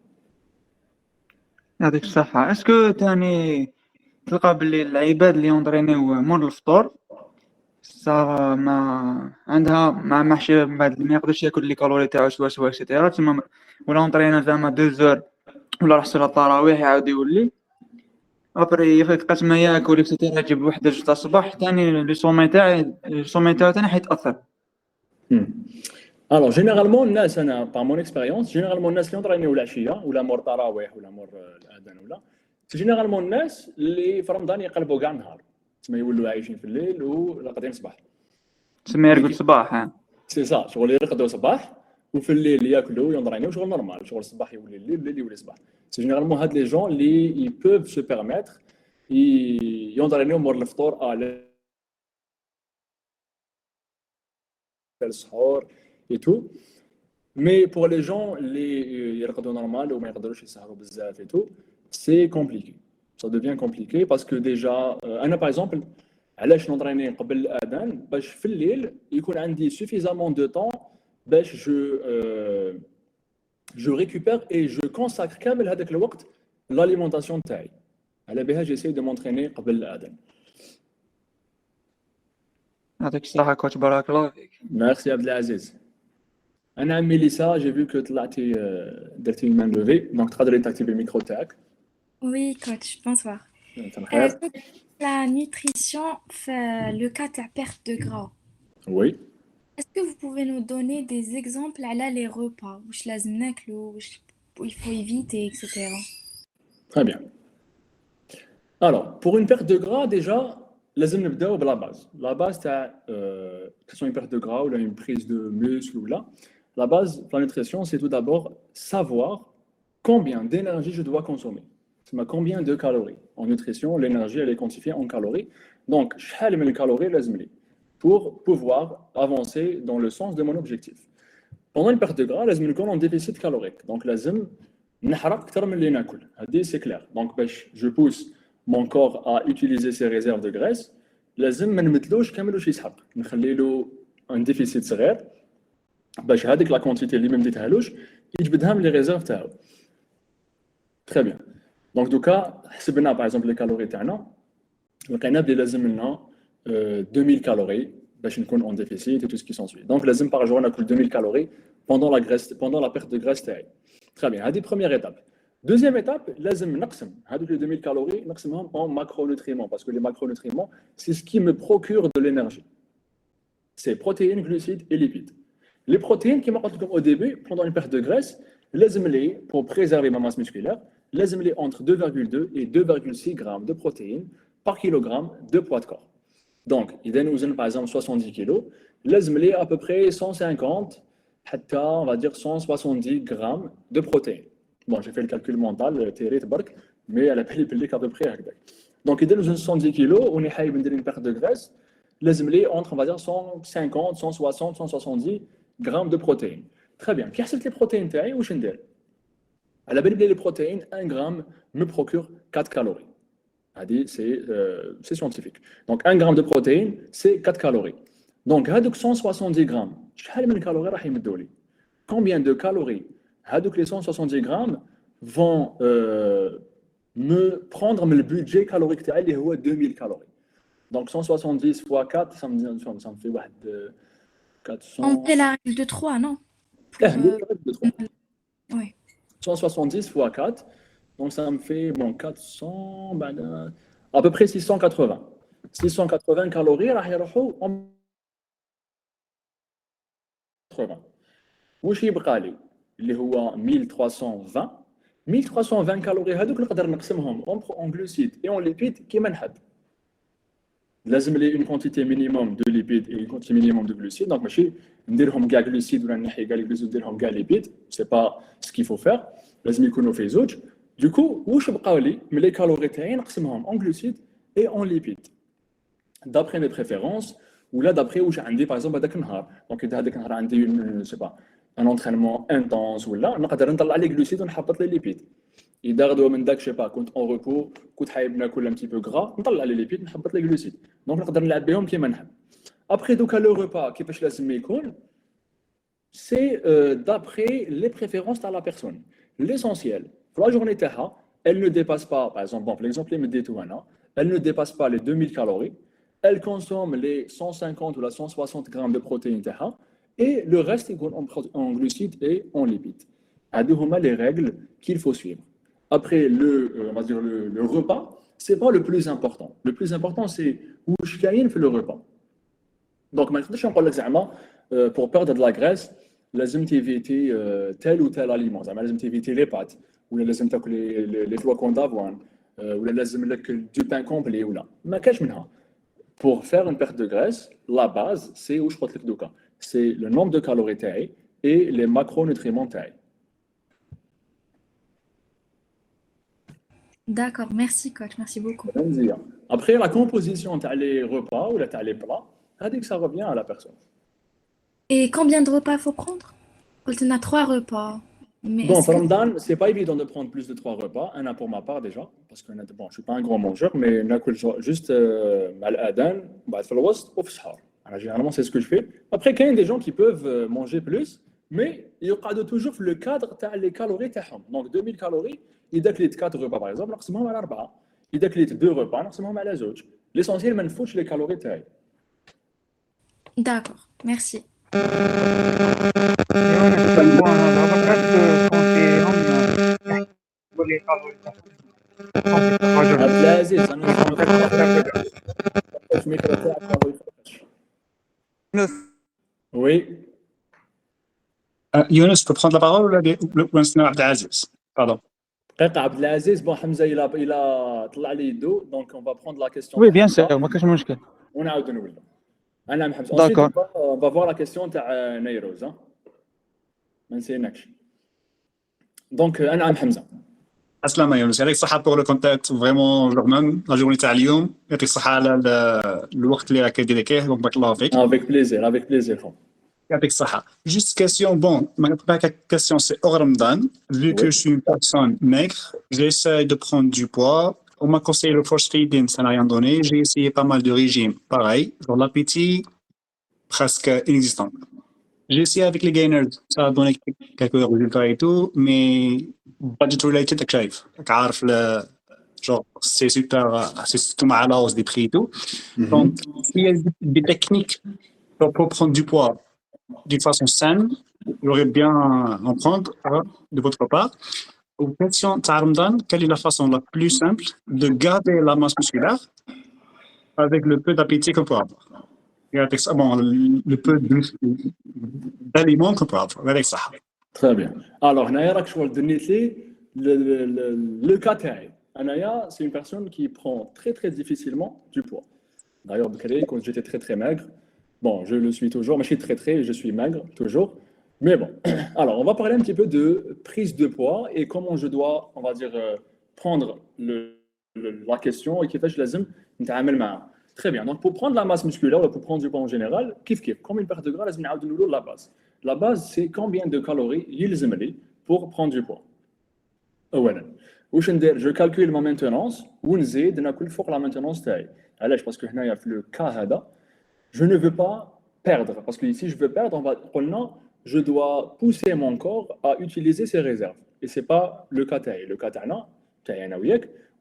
يعطيك الصحة. اسكو تاني تلقى باللي العباد اللي يونطرينيو مور الفطور صا ما عندها ما محشي بعد ما يقدرش ياكل لي كالوري تاعو سوا اكسيتيرا تما ولا اونطرينا زعما 2 زور ولا راح صلاه التراويح يعاود يولي ابري يفيق ما ياكل اكسيتيرا يجيب وحده جوج تاع الصباح ثاني لي سومي تاعو ثاني حيتاثر. Alors, généralement, par mon expérience, généralement, les gens qui ont l'achia, ou la mort tarawih, ou la mort l'adhan, c'est généralement les gens qui ont Ramadan يقلبوا كاع النهار. تسمى يولوا عايشين في الليل وراقدين صباح. تسمى يرقد صباح. سي صا، شغل يرقدوا صباح وفي الليل ياكلوا ينضرينوا شغل نورمال، شغل الصباح يولي الليل والليل يولي الصباح. سي généralement هاد لي جون اللي ils peuvent se permettre ينضرينوا مور الفطور على السحور et tout. Mais pour les gens qui يرقدوا normal ou ما يقدروش يسهروا بزاف et tout, c'est compliqué. Ça devient compliqué parce que déjà انا par exemple علاش نونطريني قبل الاذان باش في الليل يكون عندي suffisamment de temps باش je récupère et je consacre كامل هذاك الوقت l'alimentation تاعي. على بها j'essaie de m'entraîner قبل الاذان. يعطيك الصحة كوتش بارك الله فيك. Merci عبد العزيز. انا ميليسا j'ai vu que طلعتي درتي une main levée donc تقدري تاكتيفي الميكرو تاعك. Oui, coach, bonsoir. La nutrition fait le cas de perte de gras. Oui. Est-ce que vous pouvez nous donner des exemples à les repas où il faut éviter, etc. Très bien. Alors, pour une perte de gras, déjà, لازم نبداو بلا base. La base تاع que soit une perte de gras ou là, une prise de muscle ou là, la base de la nutrition, c'est tout d'abord savoir combien d'énergie je dois consommer. Combien de calories. En nutrition, l'énergie, elle est quantifiée en calories. Donc, شحال من calories لازم لي pour pouvoir avancer dans le sens de mon objectif. Pendant une perte de gras, لازم نكون en déficit calorique. Donc, لازم نحرق أكثر من اللي ناكل. هذه c'est clair. Donc, باش je pousse mon corps à utiliser ses réserves de graisse, لازم ما نمثلوش كامل واش يسحق. نخلي له un déficit صغير باش هذيك la quantité اللي ما مديتهالوش يجبدها من les réserves تاعو. Très bien. Donc, دوكا حسبنا par exemple les calories تاعنا لقينا بلي لازم لنا 2000 calories باش نكون en déficit et tout ce qui s'ensuit. Donc, لازم par jour ناكل 2000 calories pendant la perte de graisse تاعي. Très bien. هذه première étape. Deuxième étape, لازم نقسم هذوك les 2000 calories نقسمهم en macronutriments parce que les macronutriments c'est ce qui me procure de l'énergie. C'est protéines, glucides et lipides. Les protéines qui m'ont dit au début pendant une perte de graisse, لازم لي pour préserver ma masse musculaire, لازم لي entre 2,2 et 2,6 grammes de protéines par kilogramme de poids de corps. Donc, إذا نوزن par exemple 70 kilos, لازم لي à peu près 150 حتى on va dire 170 grammes de protéines. Bon, j'ai fait le calcul mental, تيريت برك, mais elle a payé à peu près هكذا. Donc, إذا نوزن 70 kilos, on est حايب ندير une perte de graisse, لازم لي entre on va dire 150, 160, 170 grammes de protéines. Très bien. Qui حسبت les protéines تاعي واش ندير؟ على بالي بلي les protéines 1 gramme me procure 4 calories. C'est scientifique. Donc 1 gramme de protéines, c'est 4 calories. Donc هذوك 170 grammes, شحال من calories راح يمدوا لي؟ Combien de calories هذوك les 170 grammes vont me prendre le budget calorique تاعي اللي هو 2000 calories. Donc 170 fois 4, ça me fait واحد 400. On fait la règle de 3, non? Oui. 170 fois 4, donc ça me fait bon 400, à peu près 680. 680 calories راح يروحوا en 80. واش يبقى لي اللي هو 1320 1320 calories هذوك نقدر نقسمهم en glucides et en lipides كيما نحب. لازم لي une quantité minimum de lipides et une quantité minimum de glucides. Donc ماشي نديرهم كاع glucides ولا نحي كاع glucides نديرهم كاع lipides, c'est pas ce qu'il faut faire. لازم يكونوا في زوج. Du coup, واش بقاو لي من les calories تاعي نقسمهم en glucides et en lipides. D'après mes préférences, ولا d'après واش عندي par exemple هذاك النهار. دونك اذا هذاك النهار عندي je sais pas un entraînement intense ولا نقدر نطلع لي glucides ونحبط لي ليبيد. اذا غدوه من داك شي با كنت اون ريبو كنت حايب ناكل un petit peu gras نطلع لي ليبيد نحبط لي glucides. دونك نقدر نلعب بهم كيما نحب. Après دوكا لو repas كيفاش لازم يكون c'est d'après les préférences de la personne. L'essentiel, pour la journée تاعها, elle ne dépasse pas, par exemple, bon, l'exemple elle ne dépasse pas les 2000 calories, elle consomme les 150 ou la 160 grammes de protéines تاعها, et le reste est en glucides et en lipides. هادو هما les règles qu'il faut suivre. Après on va dire le repas, c'est pas le plus important. Le plus important c'est واش كاين في le repas. Donc ما نقدرش نقول لك زعما pour perdre de la graisse لازم تيفيتي tel ou tel aliment. زعما لازم تيفيتي les pâtes ولا لازم تاكل les flocons d'avoine ولا لازم لك du pain complet ولا ما كاش منها. Pour faire une perte de graisse, la base c'est واش قلت لك دوكا, c'est le nombre de calories تاعي et les macronutriments تاعي. D'accord, merci coach, merci beaucoup. Après la composition تاع les repas ou تاع les plats, هذيك ça revient à la personne. Et combien de repas faut prendre? On a 3 repas. Mais Bon, est-ce que- Ramadan, c'est pas évident de prendre plus de 3 repas. Un a pour ma part déjà, parce que bon, je suis pas un grand mangeur, mais juste مع الأذان بعد في الوسط وفي السحور. Alors généralement c'est ce que je fais. Après il y a des gens qui peuvent manger plus, mais يقعدوا toujours في le cadre تاع les calories تاعهم. Donc 2000 calories, إذا كليت 4 repas par exemple, نقسمهم على 4. إذا كليت 2 repas, نقسمهم على 2. L'essentiel ما نفوتش les calories تاعي. D'accord, merci. عبد العزيز انا في الميكرو تاعك ما يخرجش. Oui. Younes, tu peux prendre la parole ou نستنى عبد العزيز؟ Pardon. دقيقة عبد العزيز, bon Hamza il a طلع لي يدو, donc on va prendre la question. Oui, bien sûr, ما كاش مشكل. ونعاود نولوا. انا محمد. D'accord. On va voir la question تاع نيروز. ما نسيناكش. Donc انا حمزة. السلامة يونس, يعطيك الصحة pour le contact vraiment vraiment la journée تاع اليوم, يعطيك الصحة على الوقت اللي راك ديديكيه, donc بارك الله فيك. Avec plaisir. يعطيك الصحة. Juste question, bon, ma question c'est hors Ramadan, vu que je suis une personne maigre, j'essaie de prendre du poids. On m'a conseillé le force feeding, ça n'a rien donné. J'ai essayé pas mal de régimes, pareil, genre l'appétit presque inexistant. J'ai essayé avec les gainers, ça a donné quelques résultats et tout, mais budget related, genre c'est super, c'est surtout à la hausse des prix et tout. Donc, il y a des techniques pour prendre du poids d'une façon saine, j'aurais bien en prendre de votre part. Aux questions de Ramadan, quelle est la façon la plus simple de garder la masse musculaire avec le peu d'appétit qu'on peut avoir? Et avec ça, bon, le peu d'aliments qu'on peut avoir, avec ça. Très bien. Alors, هنايا راك شغل دنيت لي le cas تاعي. أنايا c'est une personne qui prend très difficilement du poids. D'ailleurs, quand j'étais très maigre, bon, je le suis toujours, mais je suis très, je suis maigre toujours. Mais bon, alors on va parler un petit peu de prise de poids et comment je dois, on va dire, prendre la question et كيفاش لازم نتعامل معها. Très bien. Donc pour prendre la masse musculaire ou pour prendre du poids en général, comme une perte de gras, لازم نعاودوا نقولوا la base. La base, c'est combien de calories يلزم لي pour prendre du poids. أولاً, واش ندير؟ Je calcule ma maintenance ونزيد ناكل فوق la maintenance تاعي. علاش؟ parce que هنايا في le cas هذا je ne veux pas perdre, parce que ici je veux perdre, on va dire, je dois pousser mon corps à utiliser ses réserves. Et ce n'est pas le cas taille. Le cas taille,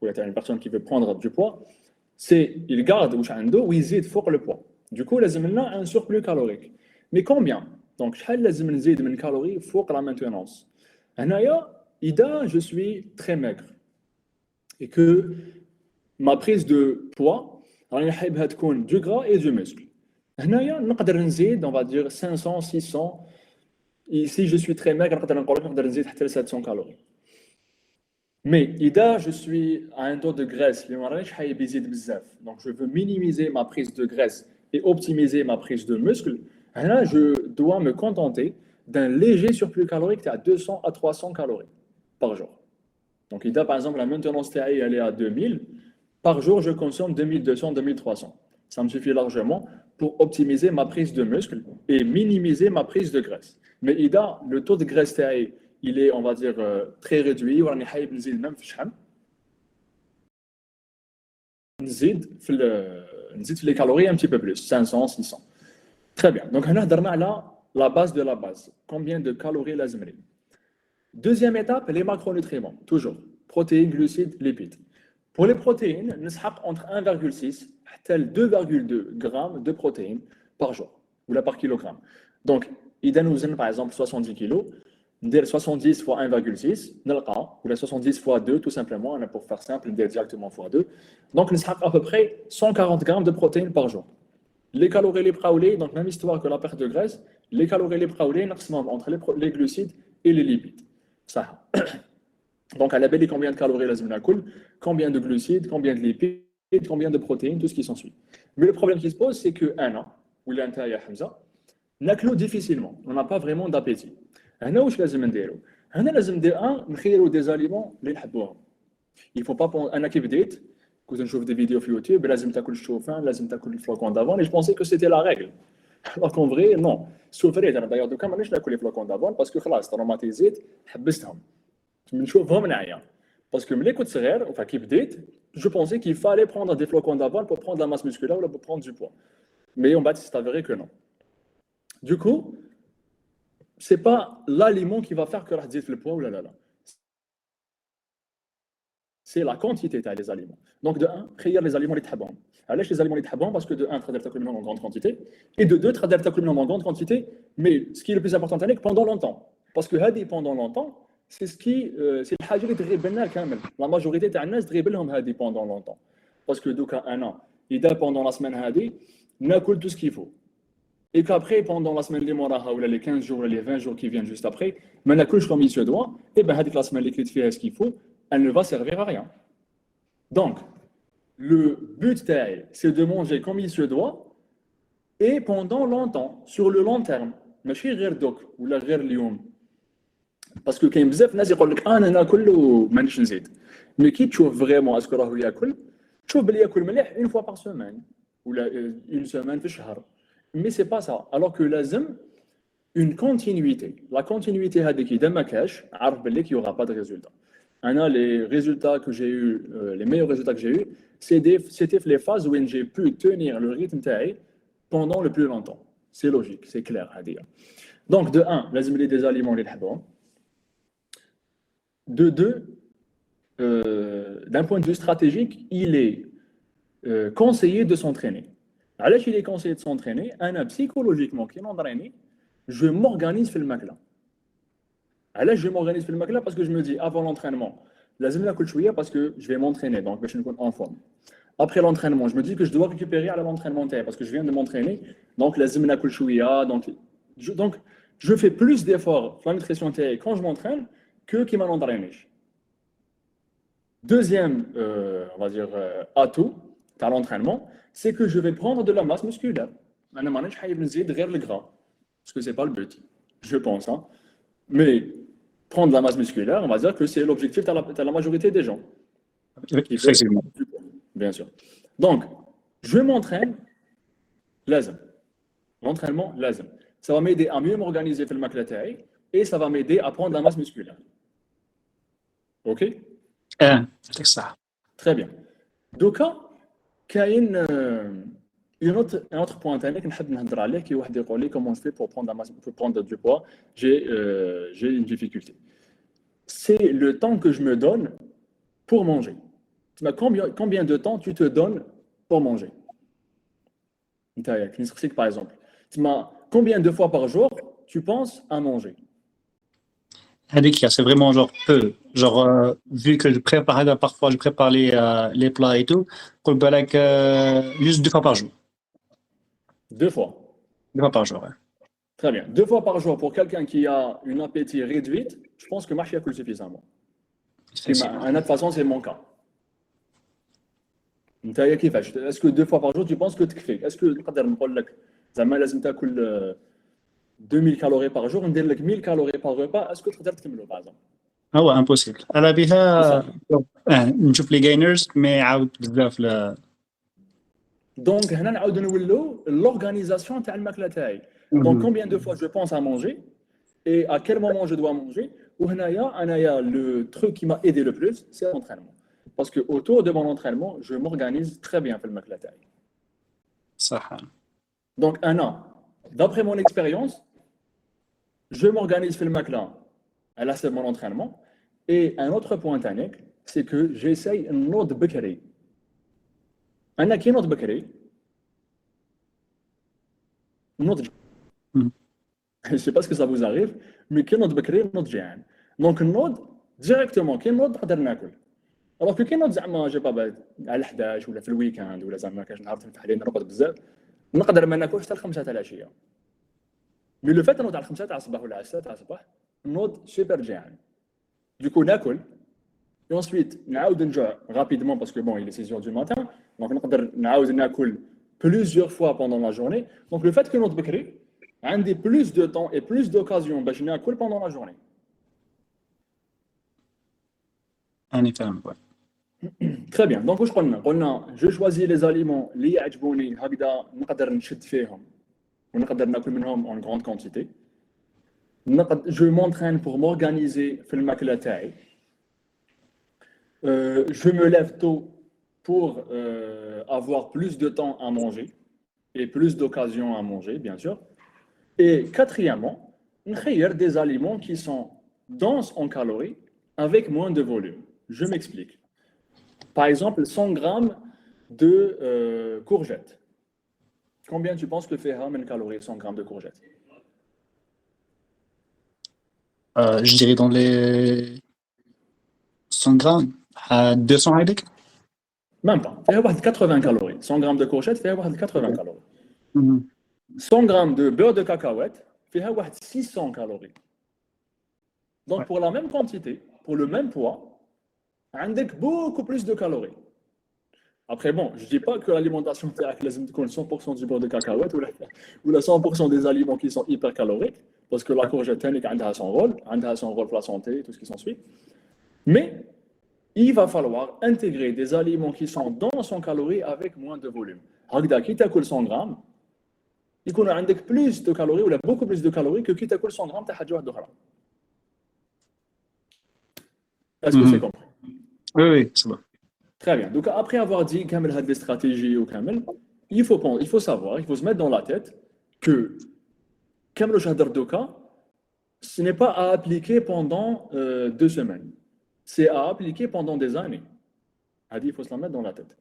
ou une personne qui veut prendre du poids, c'est il garde ou il zide fort le poids. Du coup, il a un surplus calorique. Mais combien? Donc, il y a une calorie fort la maintenance. Ida, je suis très maigre. Et que ma prise de poids, du gras et du muscle. هنايا نقدر نزيد on va dire 500 600 ici je suis très maigre نقدر نزيد حتى ل 700 calories. Mais إذا je suis à un taux de graisse اللي ما رانيش حايب يزيد بزاف, donc je veux minimiser ma prise de graisse et optimiser ma prise de muscle, هنا je dois me contenter d'un léger surplus calorique à 200 à 300 calories par jour. Donc إذا par exemple la maintenance TAI elle est à 2000, par jour je consomme 2200 2300. Ça me suffit largement pour optimiser ma prise de muscle et minimiser ma prise de graisse. Mais Ida, le taux de graisse il est, on va dire, très réduit. وراني حايب نزيد même في الشحم. نزيد في les calories un petit peu plus, 500, 600. Très bien. Donc هنا هضرنا على la base de la base. Combien de calories لازم لي. Deuxième étape, les macronutriments. Toujours. Protéines, glucides, lipides. Pour les protéines, nous avons entre 1,6 et 2,2 grammes de protéines par jour, ou là par kilogramme. Donc, إذا nous par exemple 70 kg, ندير 70 fois 1,6, نلقى, ou là 70 fois 2, tout simplement, on a pour faire simple, ندير directement fois 2. Donc, nous avons à peu près 140 grammes de protéines par jour. Les calories les praoulées, donc même histoire que la perte de graisse, les calories les praoulées, entre les glucides et les lipides. Ça. Donc, à la belle, combien de calories lazim nakul, combien de glucides, combien de lipides, combien de protéines, tout ce qui s'ensuit. Mais le problème qui se pose, c'est que ou l'intérieur Hamza, naklo difficilement. On n'a pas vraiment d'appétit. هنا واش لازم نديرو؟ هنا لازم نخيروا des aliments اللي نحبوهم. Il faut pas انا كي بديت كنت نشوف des vidéos في يوتيوب لازم تاكل الشوفان، لازم تاكل الفلوكون d'avant et je pensais que c'était la règle. Alors qu'en vrai non. سوفريت انا d'ailleurs دوكا مانيش ناكل الفلوكون d'avant parce que خلاص تروماتيزيت حبستهم. نشوفهم نعيا. Parce que ملي كنت صغير enfin كي بديت je pensais qu'il fallait prendre des flocons d'avoine pour prendre la masse musculaire ou pour prendre du poids. Mais en fait, c'est avéré que non. Du coup, ce n'est pas l'aliment qui va faire que tu as le poids ou là. C'est la quantité des aliments. Donc, de 1, créer les aliments les tabans. Alors, les aliments les tabans, parce que de 1, tu as des en grande quantité, et de 2, tu as des en grande quantité, mais ce qui est le plus important, c'est pendant longtemps. Parce que pendant longtemps, c'est ce qui c'est le حاجه اللي تغيبنا كامل. La majorité تاع الناس تغيب لهم هذه pendant longtemps. Parce que دوكا انا اذا pendant la semaine هذه ناكل tout ce qu'il faut. Et qu'après pendant la semaine اللي موراها ولا les 15 jours ولا les 20 jours qui viennent juste après, ما ناكلش comme il se doit, et ben هذيك la semaine اللي كليت فيها ce qu'il faut, elle ne va servir à rien. Donc le but تاعي c'est de manger comme il se doit et pendant longtemps, sur le long terme. ماشي غير دوك ولا غير اليوم. باسكو كاين بزاف ناس يقول لك انا ناكل ومانيش نزيد مي كي تشوف فريمون اسكو راهو ياكل تشوف بلي ياكل مليح اون فوا بار سيمين ولا اون سيمين في الشهر مي سي با سا الوغ كو لازم اون كونتينيتي لا كونتينيتي هذيك اذا ما كاش عارف بلي كي يوغا با دو ريزولتا انا لي ريزولتا كو جي يو لي ميور ريزولتا كو جي يو سيتي في لي فاز وين جي بو تونير لو ريتم تاعي بوندون لو بلو لونتون سي لوجيك سي كلير هذه دونك دو 1 لازم لي دي اليمون اللي نحبهم. De deux, d'un point de vue stratégique, il est conseillé de s'entraîner. Alors, il est conseillé de s'entraîner, psychologiquement, qui m'entraîne, je m'organise في الماكلة. Alors, je m'organise في الماكلة parce que je me dis, avant l'entraînement, لازم ناكل شوية parce que je vais m'entraîner, donc je suis en forme. Après l'entraînement, je me dis que je dois récupérer à l'entraînement parce que je viens de m'entraîner, donc لازم ناكل شوية, donc je fais plus d'efforts pour la nutrition quand je m'entraîne que qui m'a entraîné. Deuxième, on va dire, atout à l'entraînement, c'est que je vais prendre de la masse musculaire. Je ne vais pas le gras, parce que ce n'est pas le but, je pense. Hein. Mais prendre de la masse musculaire, on va dire que c'est l'objectif de la majorité des gens. Effectivement. Bien sûr. Donc, je m'entraîne, lazim. L'entraînement, lazim. Ça va m'aider à mieux m'organiser dans le maclataï et ça va m'aider à prendre de la masse musculaire. Ok? C'est ça. Très bien. Donc, il y a un autre point que je veux dire, qui est comment je fais pour prendre du poids. J'ai une difficulté. C'est le temps que je me donne pour manger. Combien de temps tu te donnes pour manger? Par exemple, combien de fois par jour tu penses à manger? C'est vraiment genre peu. Genre, vu que parfois je prépare les plats et tout, juste 2 fois par jour. 2 fois? 2 fois par jour, ouais. Très bien. 2 fois par jour pour quelqu'un qui a une appétit réduite, je pense que marche coule suffisamment. De toute façon, c'est mon cas. Est-ce que 2 fois par jour, tu penses que tu fais? Est-ce que tu peux dire 2000 calories par jour, on dit 1000 calories par repas, est-ce que tu peux faire par exemple? Ah ouais, impossible. على بها نشوف les gainers mais عاود بزاف Donc, هنا نعاود نولوا l'organisation تاع الماكله تاعي. Donc, combien de fois je pense à manger et à quel moment je dois manger. وهنايا le truc qui m'a aidé le plus, c'est l'entraînement. Parce que autour de mon entraînement, je m'organise très bien في الماكله تاعي. صح. Donc, d'après mon expérience, je m'organise في الماكله على حسب mon entraînement. Et un autre point تانيك, c'est que j'essaye نوض بكري. أنا كي نوض بكري نوض. Je sais pas ce que ça vous arrive, mais كي نوض بكري نوض جيعان. Donc نوض directement كي نوض نقدر ناكل. alors que كي نوض زعما جي با على 11 ولا في الويكاند ولا زعما كاش نهار تفتح علينا نرقد بزاف نقدر ما ناكلش حتى ل5 تاع العشيه. مي لو فات نوض على 5 تاع الصباح ولا على 6 تاع الصباح نوض سوبر جيعان. Du coup, ناكل et ensuite نعاود نجوع rapidement parce que bon il est 6 heures du matin donc نقدر نعاود ناكل plusieurs fois pendant la journée. Donc le fait que نوض بكري عندي plus de temps et plus d'occasion باش ناكل pendant la journée. أنا فاهم. Très bien. Donc واش قلنا je choisis les aliments اللي يعجبوني هكذا نقدر نشد فيهم ونقدر ناكل منهم en grande quantité. Je m'entraîne pour m'organiser في الماكله تاعي. Je me lève tôt pour avoir plus de temps à manger et plus d'occasions à manger, bien sûr. Et quatrièmement, نخير des aliments qui sont denses en calories avec moins de volume. Je m'explique. Par exemple, 100 grammes de courgettes. Combien tu penses que fait en calories 100 grammes de courgettes? Je dirais dans les 100 grammes à 200 هيديك. Même pas. فيها واحد 80 calories. 100 grammes de courgettes فيها واحد 80 calories. 100 grammes de beurre de cacahuète فيها واحد 600 calories. Donc pour la même quantité, pour le même poids, عندك beaucoup plus de calories. Après bon, je dis pas que l'alimentation تاعك لازم تكون 100% du beurre de cacahuète ou 100% des aliments qui sont hyper caloriques parce que la courgette تانيك عندها son rôle pour la santé, tout ce qui s'ensuit. Mais il va falloir intégrer des aliments qui sont denses en calories avec moins de volume. هكذا كي تاكل 100 grammes يكون عندك plus de calories ou beaucoup plus de calories que كي تاكل 100 grammes تاع حاجه واحده اخرى. Est-ce que c'est compris? Oui, c'est bon. Très bien. Donc après avoir dit كامل هاد les stratégies ou كامل, il faut savoir, il faut se mettre dans la tête que كامل واش هضر دوكا ce n'est pas à appliquer pendant 2 semaines. C'est à appliquer pendant des années. Il faut se la mettre dans la tête.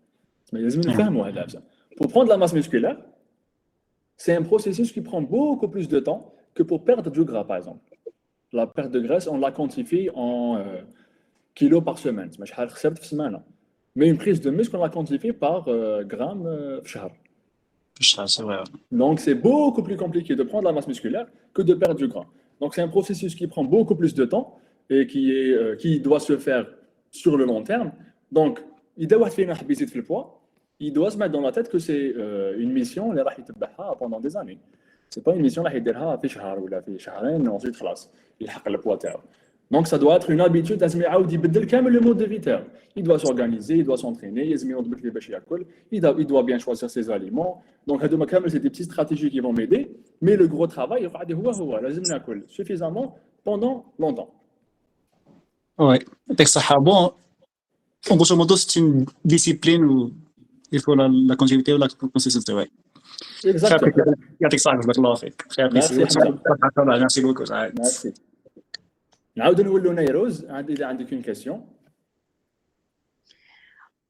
Mais pour prendre la masse musculaire, c'est un processus qui prend beaucoup plus de temps que pour perdre du gras, par exemple. La perte de graisse, on la quantifie en kilos par semaine. Mais une prise de muscle, on la quantifie par grammes par mois. C'est vrai. Donc, c'est beaucoup plus compliqué de prendre la masse musculaire que de perdre du gras. Donc, c'est un processus qui prend beaucoup plus de temps et qui doit se faire sur le long terme. Donc, il doit faire le poids. Il doit se mettre dans la tête que c'est une mission pendant des années. C'est pas une mission qui va faire في شهر ولا في شهرين ensuite خلاص يلحق le poids تاعو. Donc ça doit être une habitude لازم يعاود يبدل كامل le mode de vie تاعو. Il doit s'organiser, il doit s'entraîner, لازم ينوض بكري باش ياكل, il doit bien choisir ses aliments. Donc هذوما كامل c'est des petites stratégies qui vont m'aider, mais le gros travail هو لازم ناكل suffisamment pendant longtemps. Oui, bon, en grosso modo, c'est une discipline où il faut la continuité ou la consistance. Ouais. Exactement. Merci beaucoup. Merci. نعاود نولوا نيروز إذا عندك une question.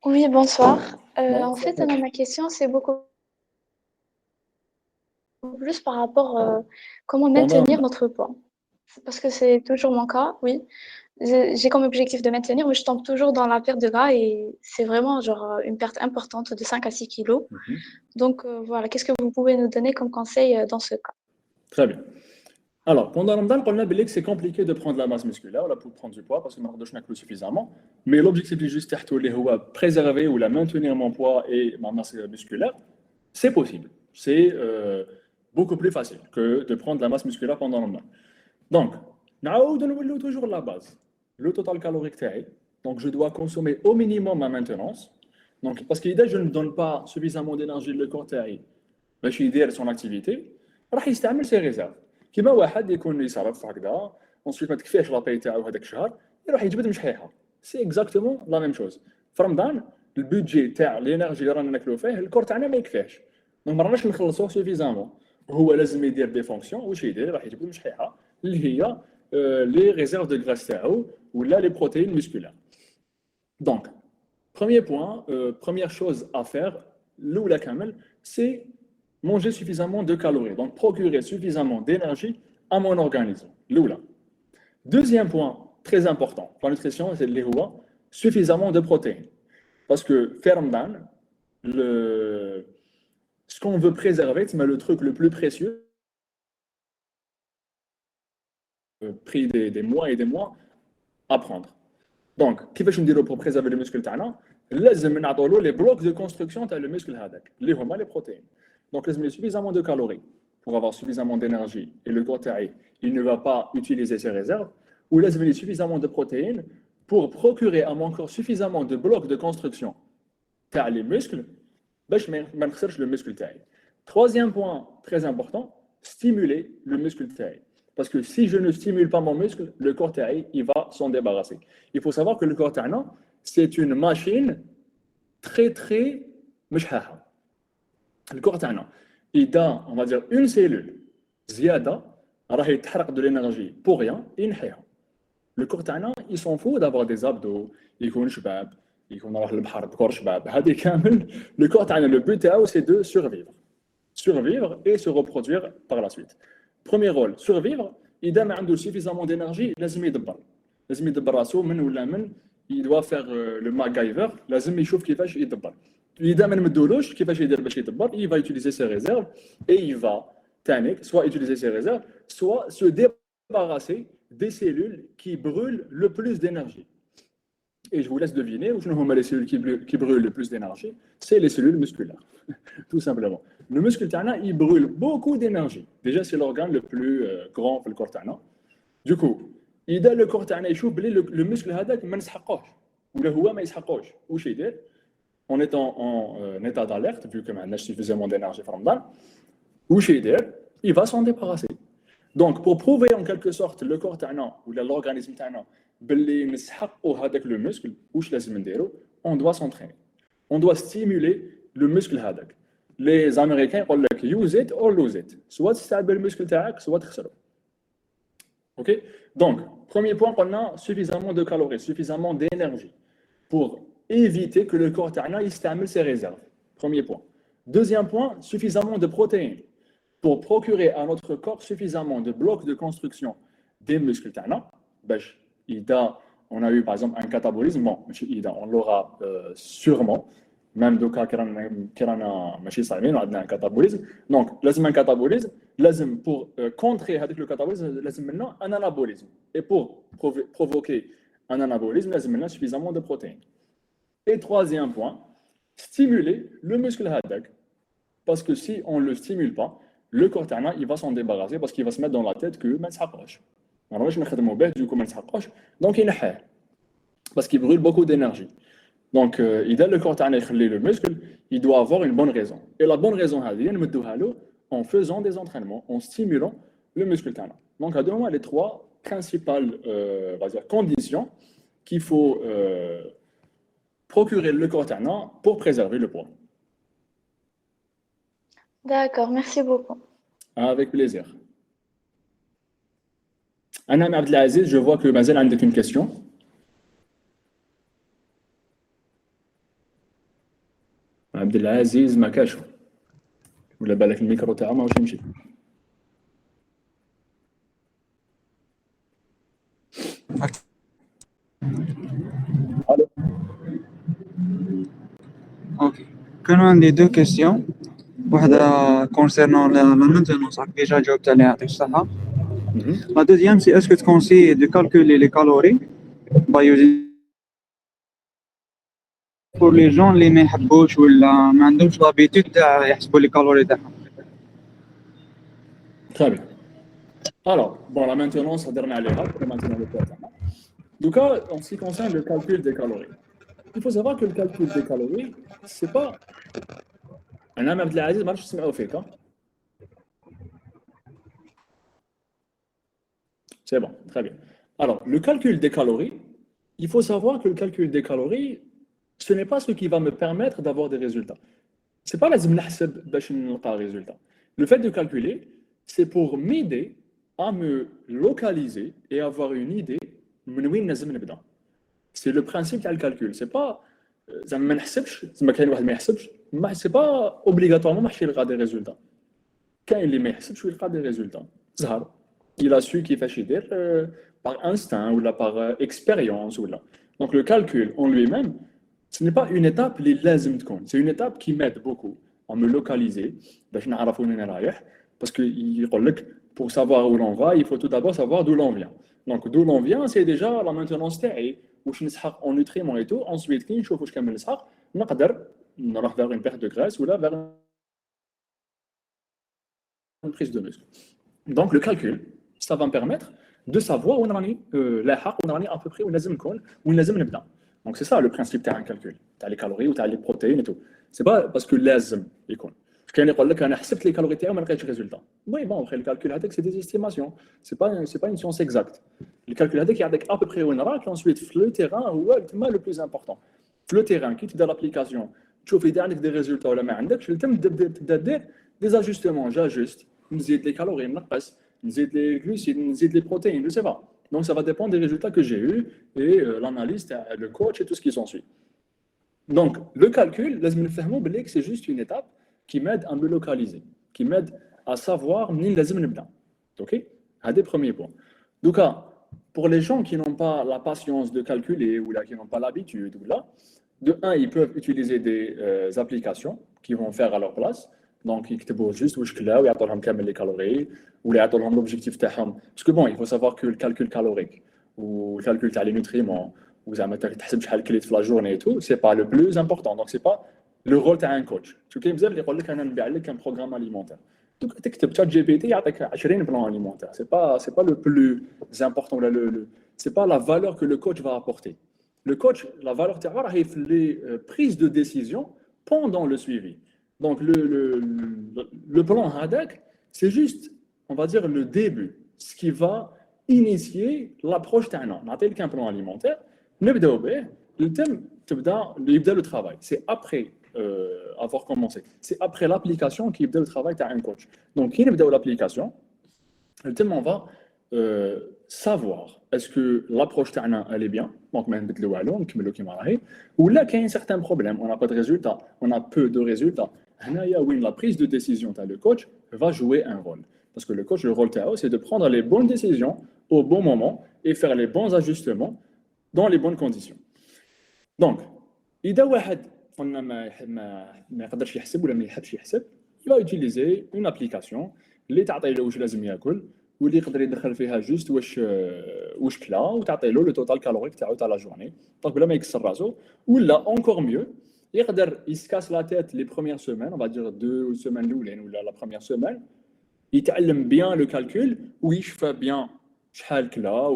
Oui, bonsoir. En fait, ma question, c'est beaucoup plus par rapport à comment maintenir notre poids. Parce que c'est toujours mon cas, oui. J'ai comme objectif de maintenir, mais je tombe toujours dans la perte de gras et c'est vraiment genre une perte importante de 5 à 6 kilos. Donc voilà, qu'est-ce que vous pouvez nous donner comme conseil dans ce cas? Très bien. Alors, pendant Ramadan, on a dit que c'est compliqué de prendre la masse musculaire là, pour prendre du poids parce que nous n'avons suffisamment. Mais l'objectif est juste de préserver ou la maintenir mon poids et ma masse musculaire. C'est possible. C'est beaucoup plus facile que de prendre la masse musculaire pendant Ramadan. Donc, nous toujours la base. Le total calorique taille. Donc, je dois consommer au minimum ma maintenance. Donc, parce que je ne donne pas suffisamment d'énergie le corps تاعي باش يدير son activité, راح يستعمل ses réserves. كيما واحد يكون يصرف هكذا ensuite ما تكفيهش لاباي تاعو هذاك الشهر يروح يجبد مشحيحه. سي اكزاكتومون لا ميم شوز. في رمضان البودجي تاع الانرجي اللي رانا ناكلو فيه الكور تاعنا ما يكفيهش. ما راناش نخلصوه سوفيزامون. هو لازم يدير دي فونكسيون واش يدير راح يجبد مشحيحه اللي هي لي ريزيرف دو غراس تاعو ولا لي بروتيين musculaires. Donc premier point, première chose à faire, l'oula kamel, c'est manger suffisamment de calories, donc procurer suffisamment d'énergie à mon organisme. L'oula. Deuxième point, très important, pour la nutrition, c'est l'oula, suffisamment de protéines. Parce que Fermdan, ce qu'on veut préserver, c'est le truc le plus précieux, pris des mois et des mois à prendre. Donc, كيفاش نديرو pour préserver le muscle تاعنا لازم نعطولو les blocs de construction تاع le muscle هذاك اللي هما les protéines. Donc لازم suffisamment de calories pour avoir suffisamment d'énergie et le corps تاعي il ne va pas utiliser ses réserves ou لازم suffisamment de protéines pour procurer à mon corps suffisamment de blocs de construction تاع les muscles باش ما نخسرش le muscle تاعي. Troisième point très important, stimuler le muscle تاعي. Parce que si je ne stimule pas mon muscle, le corps taï, il va s'en débarrasser. Il faut savoir que le corps taï, c'est une machine très, très meshhaha. Le corps taï, il a, on va dire, une cellule, ziyada, راح يتحرق de l'énergie pour rien, ينحيها. Le corps taï, il s'en fout d'avoir des abdos, يكون شباب, يكون راح البحر بكور شباب. هذه كامل, le corps taï, le but تاعو, c'est de survivre. Survivre et se reproduire par la suite. Premier rôle, survivre. إذا ما عنده suffisamment d'énergie, لازم يدبر راسو من ولا من. Il doit faire le MacGyver. لازم يشوف كيفاش يدبر. إذا ما نمدولوش كيفاش يدير باش يدبر, il va utiliser ses réserves et il va soit utiliser ses réserves, soit se débarrasser des cellules qui brûlent le plus d'énergie. Et je vous laisse deviner, les cellules qui brûlent le plus d'énergie, c'est les cellules musculaires, tout simplement. Le muscle tana, il brûle beaucoup d'énergie. Déjà, c'est l'organe le plus grand dans le corps tana. Du coup, il a le corps tana, le muscle hadak, il ne s'accroche. Ou le huwa, il ne s'accroche. Ou chez lui, en étant en état d'alerte, vu que maintenant suffisamment d'énergie par Ramadan, ou chez lui, il va s'en débarrasser. Donc, pour prouver en quelque sorte le corps tana, ou l'organisme tana, باللي نسحقوا هذاك لو مسكل واش لازم نديرو on doit s'entraîner on doit stimuler le muscle هذاك les américains يقول لك use it or lose it soit تستعمل المسكل تاعك soit تخسره. OK, donc premier point قلنا suffisamment de calories, suffisamment d'énergie pour éviter que le corps تاعنا يستعمل ses réserves. Premier point. Deuxième point, suffisamment de protéines pour procurer à notre corps suffisamment de blocs de construction des muscles تاعنا باش on a eu par exemple un catabolisme, bon, on l'aura sûrement, même de cas on a un catabolisme. Donc, un catabolisme, pour contrer le catabolisme, maintenant un anabolisme. Et pour provoquer un anabolisme, maintenant suffisamment de protéines. Et troisième point, stimuler le muscle hadak. Parce que si on ne le stimule pas, le corps il va s'en débarrasser parce qu'il va se mettre dans la tête que ça s'approche. Donc il est parce qu'il brûle beaucoup d'énergie. Donc le corps le muscle, il doit avoir une bonne raison. Et la bonne raison en faisant des entraînements, en stimulant le muscle. Donc à les trois principales conditions qu'il faut procurer le corps pour préserver le poids. D'accord, merci beaucoup. Avec plaisir. Anna Abdelaziz, je vois que Mazel a une question. Abdelaziz, ma cache. Vous l'avez avec le micro, tu as moi aussi. Allô. Ok. كانوا عندي deux questions. واحدة concernant la maintenance, déjà جاوبت عليها يعطيك الصحة. La deuxième, c'est est-ce que tu conseilles de calculer les calories by using pour les gens اللي ما يحبوش ولا ما عندهمش l'habitude تاع يحسبوا les calories تاعهم. Très bien. Alors, bon, la maintenance, on a la maintenance de poids. Donc, en ce qui concerne le calcul des calories, il faut savoir que le calcul des calories, c'est pas. أنا عبد العزيز ما عرفتش تسمعوا فيك. C'est bon, très bien. Alors, le calcul des calories, il faut savoir que le calcul des calories, ce n'est pas ce qui va me permettre d'avoir des résultats. C'est pas لازم نحسب باش نلقى résultat. Le fait de calculer, c'est pour m'aider à me localiser et avoir une idée من وين لازم نبدا. C'est le principe تاع الكالكول. C'est pas زعما ما نحسبش، زعما كاين واحد ما يحسبش، ما c'est pas obligatoirement ما حش يلقى des résultats. كاين اللي ما يحسبش ويلقى des résultats. زهر il a su كيفاش يدير par instinct ou par expérience ou là. Donc le calcul en lui-même, ce n'est pas une étape اللي لازم تكون. C'est une étape qui m'aide beaucoup à me localiser باش نعرف وين انا رايح. Parce que يقول لك pour savoir où l'on va, il faut tout d'abord savoir d'où l'on vient. Donc d'où l'on vient, c'est déjà la maintenance تاعي واش نسحق en nutriments et tout. Ensuite كي نشوف واش كامل نسحق نقدر نروح vers une perte de graisse ou là vers une prise de muscle. Donc le calcul, ça va me permettre de savoir où on en est لاحق où on en est à peu près où لازم نكون où لازم نبدا. Donc c'est ça le principe تاع un calcul, تاع les calories ou تاع les protéines et tout. C'est pas parce que لازم يكون. كاين يقول لك انا حسبت لي كالوري تاعي وما لقيتش ريزولتا. وي بون après le calcul هذاك c'est des estimations. C'est pas une science exacte. Le calcul هذاك يعطيك à peu près وين راك ensuite في le terrain هو تما le plus important. في le terrain كي تبدا l'application تشوف اذا عندك des résultats ولا ما عندكش تبدا دير des ajustements. J'ajuste, نزيد les calories نقص, نزيد les glucides, نزيد les protéines, je sais pas. Donc ça va dépendre des résultats que j'ai eus et l'analyse, le coach et tout ce qui s'ensuit. Donc le calcul, لازم نفهموا بلي c'est juste une étape qui m'aide à me localiser, qui m'aide à savoir منين لازم نبدا. OK? هذا premier point. Donc pour les gens qui n'ont pas la patience de calculer ou là qui n'ont pas l'habitude ou là, de un, ils peuvent utiliser des applications qui vont faire à leur place. Donc يكتبوا juste واش كلاو ويعطوا لهم كامل les calories ou يعطوا لهم l'objectif تاعهم. Parce que bon, il faut savoir que le calcul calorique ou le calcul تاع les nutriments ou زعما تحسب شحال كليت في la journée et tout, c'est pas le plus important. Donc c'est pas le rôle تاع un coach. Tu كاين بزاف اللي يقول لك انا نبيع لك un programme alimentaire. Donc تكتب chat GPT يعطيك 20 plans alimentaires. C'est pas le plus important là c'est pas la valeur que le coach va apporter. Le coach, la valeur تاعو راهي في les prises de décision pendant le suivi. Donc le plan هذاك, c'est juste, on va dire, le début, ce qui va initier l'approche تاعنا. نعطيك un plan alimentaire, نبداو به, يبدا le travail. C'est après avoir commencé. C'est après l'application qui يبدا le travail تاع un coach. Donc كي نبداو l'application, on va savoir est-ce que l'approche تاعنا elle est bien, donc ما نبدلو والو نكملو كيما راهي, ولا كاين certains problèmes, on n'a pas de résultats, on a peu de résultats. هنايا وين la prise de décision تاع le coach va jouer un rôle. Parce que le coach, le rôle تاعو, c'est de prendre les bonnes décisions au bon moment et faire les bons ajustements dans les bonnes conditions. Donc, إذا واحد قلنا ما يقدرش يحسب ولا ما يحبش يحسب, il va utiliser une application اللي تعطي له واش لازم ياكل واللي يقدر يدخل فيها جوست واش كلا وتعطي له لو توتال كالوريك تاعو تاع لا جورني. دونك بلا ما يكسر راسو, ولا encore mieux, il se casse la tête les premières semaines, on va dire 2 semaines الاولين ولا la première semaine, يتعلم bien le calcul ويشفى bien شحال كلا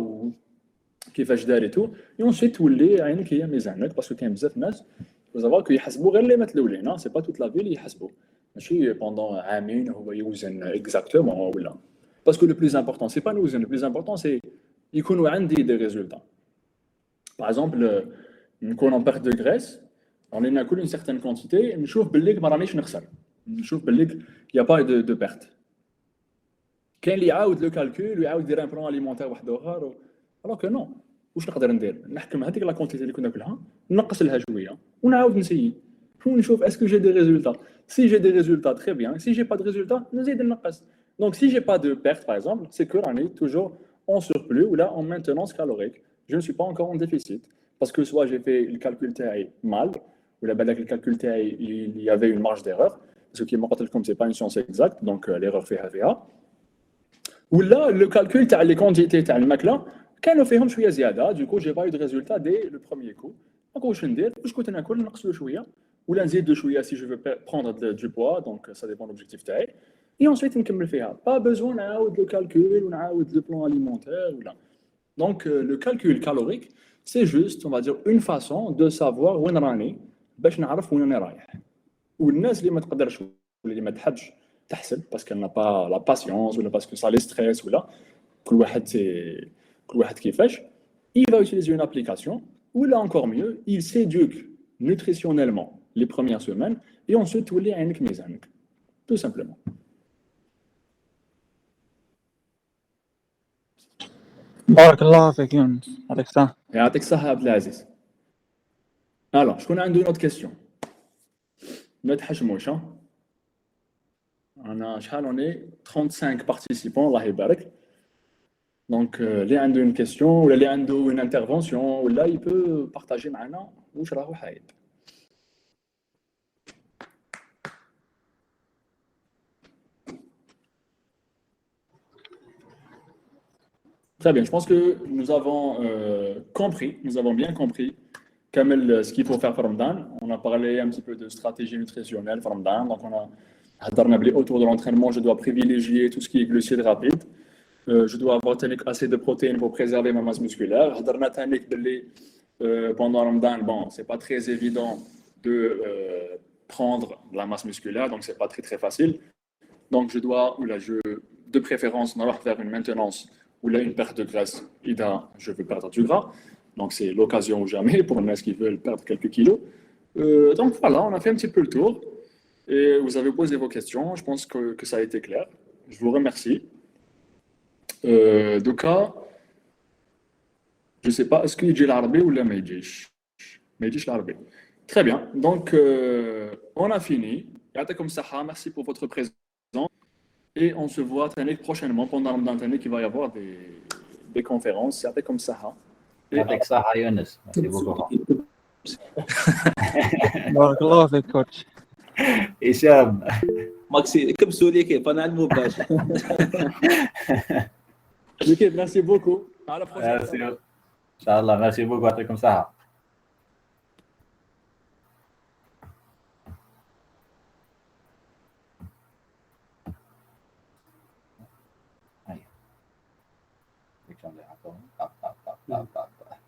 وكيفاش دار et tout, et ensuite تولي عينك هي ميزانك. باسكو كاين بزاف ناس faut savoir que يحسبوا غير لي مات الاولين, c'est pas toute la vie اللي يحسبوا, ماشي pendant عامين هو يوزن exactement ولا. Parce que le plus important, c'est pas nous, le plus important, c'est يكونوا عندي des résultats. Par exemple, نكون en perte de graisse, on ناكل une certaine quantité, نشوف باللي ما رانيش نخسر, نشوف باللي il y a pas de perte. كاين اللي يعاود le calcul ويعاود يدير un plan alimentaire واحد اخر, alors que non. واش نقدر ندير؟ نحكم هذيك لا كونتيتي اللي كنا ناكلها, نقص لها شويه ونعاود نسيي ونشوف est-ce que j'ai des résultats. Si j'ai des résultats, très bien. Si j'ai pas de résultats, نزيد نقص. Donc, si je n'ai pas de perte, par exemple, c'est que l'on est toujours en surplus ou là en maintenance calorique. Je ne suis pas encore en déficit. Parce que soit j'ai fait le calcul TAI mal, ou là, le calcul TAI, il y avait une marge d'erreur. Ce qui est comme ce n'est pas une science exacte, donc l'erreur fait AVA. Ou là, le calcul TAI, les quantités TAI, le MACLA, quand on fait un chouïa ziada, du coup, je n'ai pas eu de résultat dès le premier coup. Donc, je vais dire, je vais faire un chouïa, ou l'un de chouïa si je veux prendre du poids, donc ça dépend de l'objectif TAI. Et ensuite, نكمل فيها. Pas besoin نعاود le calcul ou نعاود le plan alimentaire ou là. Donc, le calcul calorique, C'est juste, on va dire, une façon de savoir وين راني باش نعرف وين راني رايح. والناس اللي ما تقدرش ولا اللي ما تحبش تحسب باسكو n'a pas la patience ولا باسكو ça les stress ولا كل واحد كيفاش il va utiliser une application ou là encore mieux il s'éduque nutritionnellement les premières semaines et ensuite تولي عينك ميزانك tout simplement. بارك الله فيك يونس، يعطيك الصحة. يعطيك الصحة عبد العزيز. Alors, شكون عنده une autre question؟ ما تحشموش ها؟ أنا شحال on est 35 participants الله يبارك. Donc اللي عنده une question ولا اللي عنده une intervention ولا il peut partager معنا واش راهو حايد. Très bien, je pense que nous avons bien compris ce qu'il faut faire pour Ramadan. On a parlé un petit peu de stratégie nutritionnelle pour Ramadan. Donc, on a autour de l'entraînement, je dois privilégier tout ce qui est glucides rapides. Je dois avoir assez de protéines pour préserver ma masse musculaire. Pendant Ramadan, bon, c'est pas très évident de prendre de la masse musculaire, donc c'est pas très très facile. Donc, de préférence, on va faire une maintenance ou là une perte de graisse, je veux perdre du gras. Donc, c'est l'occasion ou jamais pour les gens qui veulent perdre quelques kilos. Donc, voilà, on a fait un petit peu le tour. Et vous avez posé vos questions. Je pense que ça a été clair. Je vous remercie. Doka, je ne sais pas, est-ce qu'il y a l'arabe ou la Meidjish? Meidjish l'arabe. Très bien. Donc, on a fini. Yatakoum Saha, merci pour votre présence. Et on se voit prochainement pendant Ramadan qu'il va y avoir des conférences. Yatakoum Saha. يعطيك الصحة يونس. Merci beaucoup. بارك الله فيك كوتش. هشام. ماكسي كبسوا لي كيف انا المباشر. Merci beaucoup. À la prochaine. Merci. Inch'Allah, merci beaucoup. يعطيكم الصحة. Tap, tap, tap, tap, tap, tap.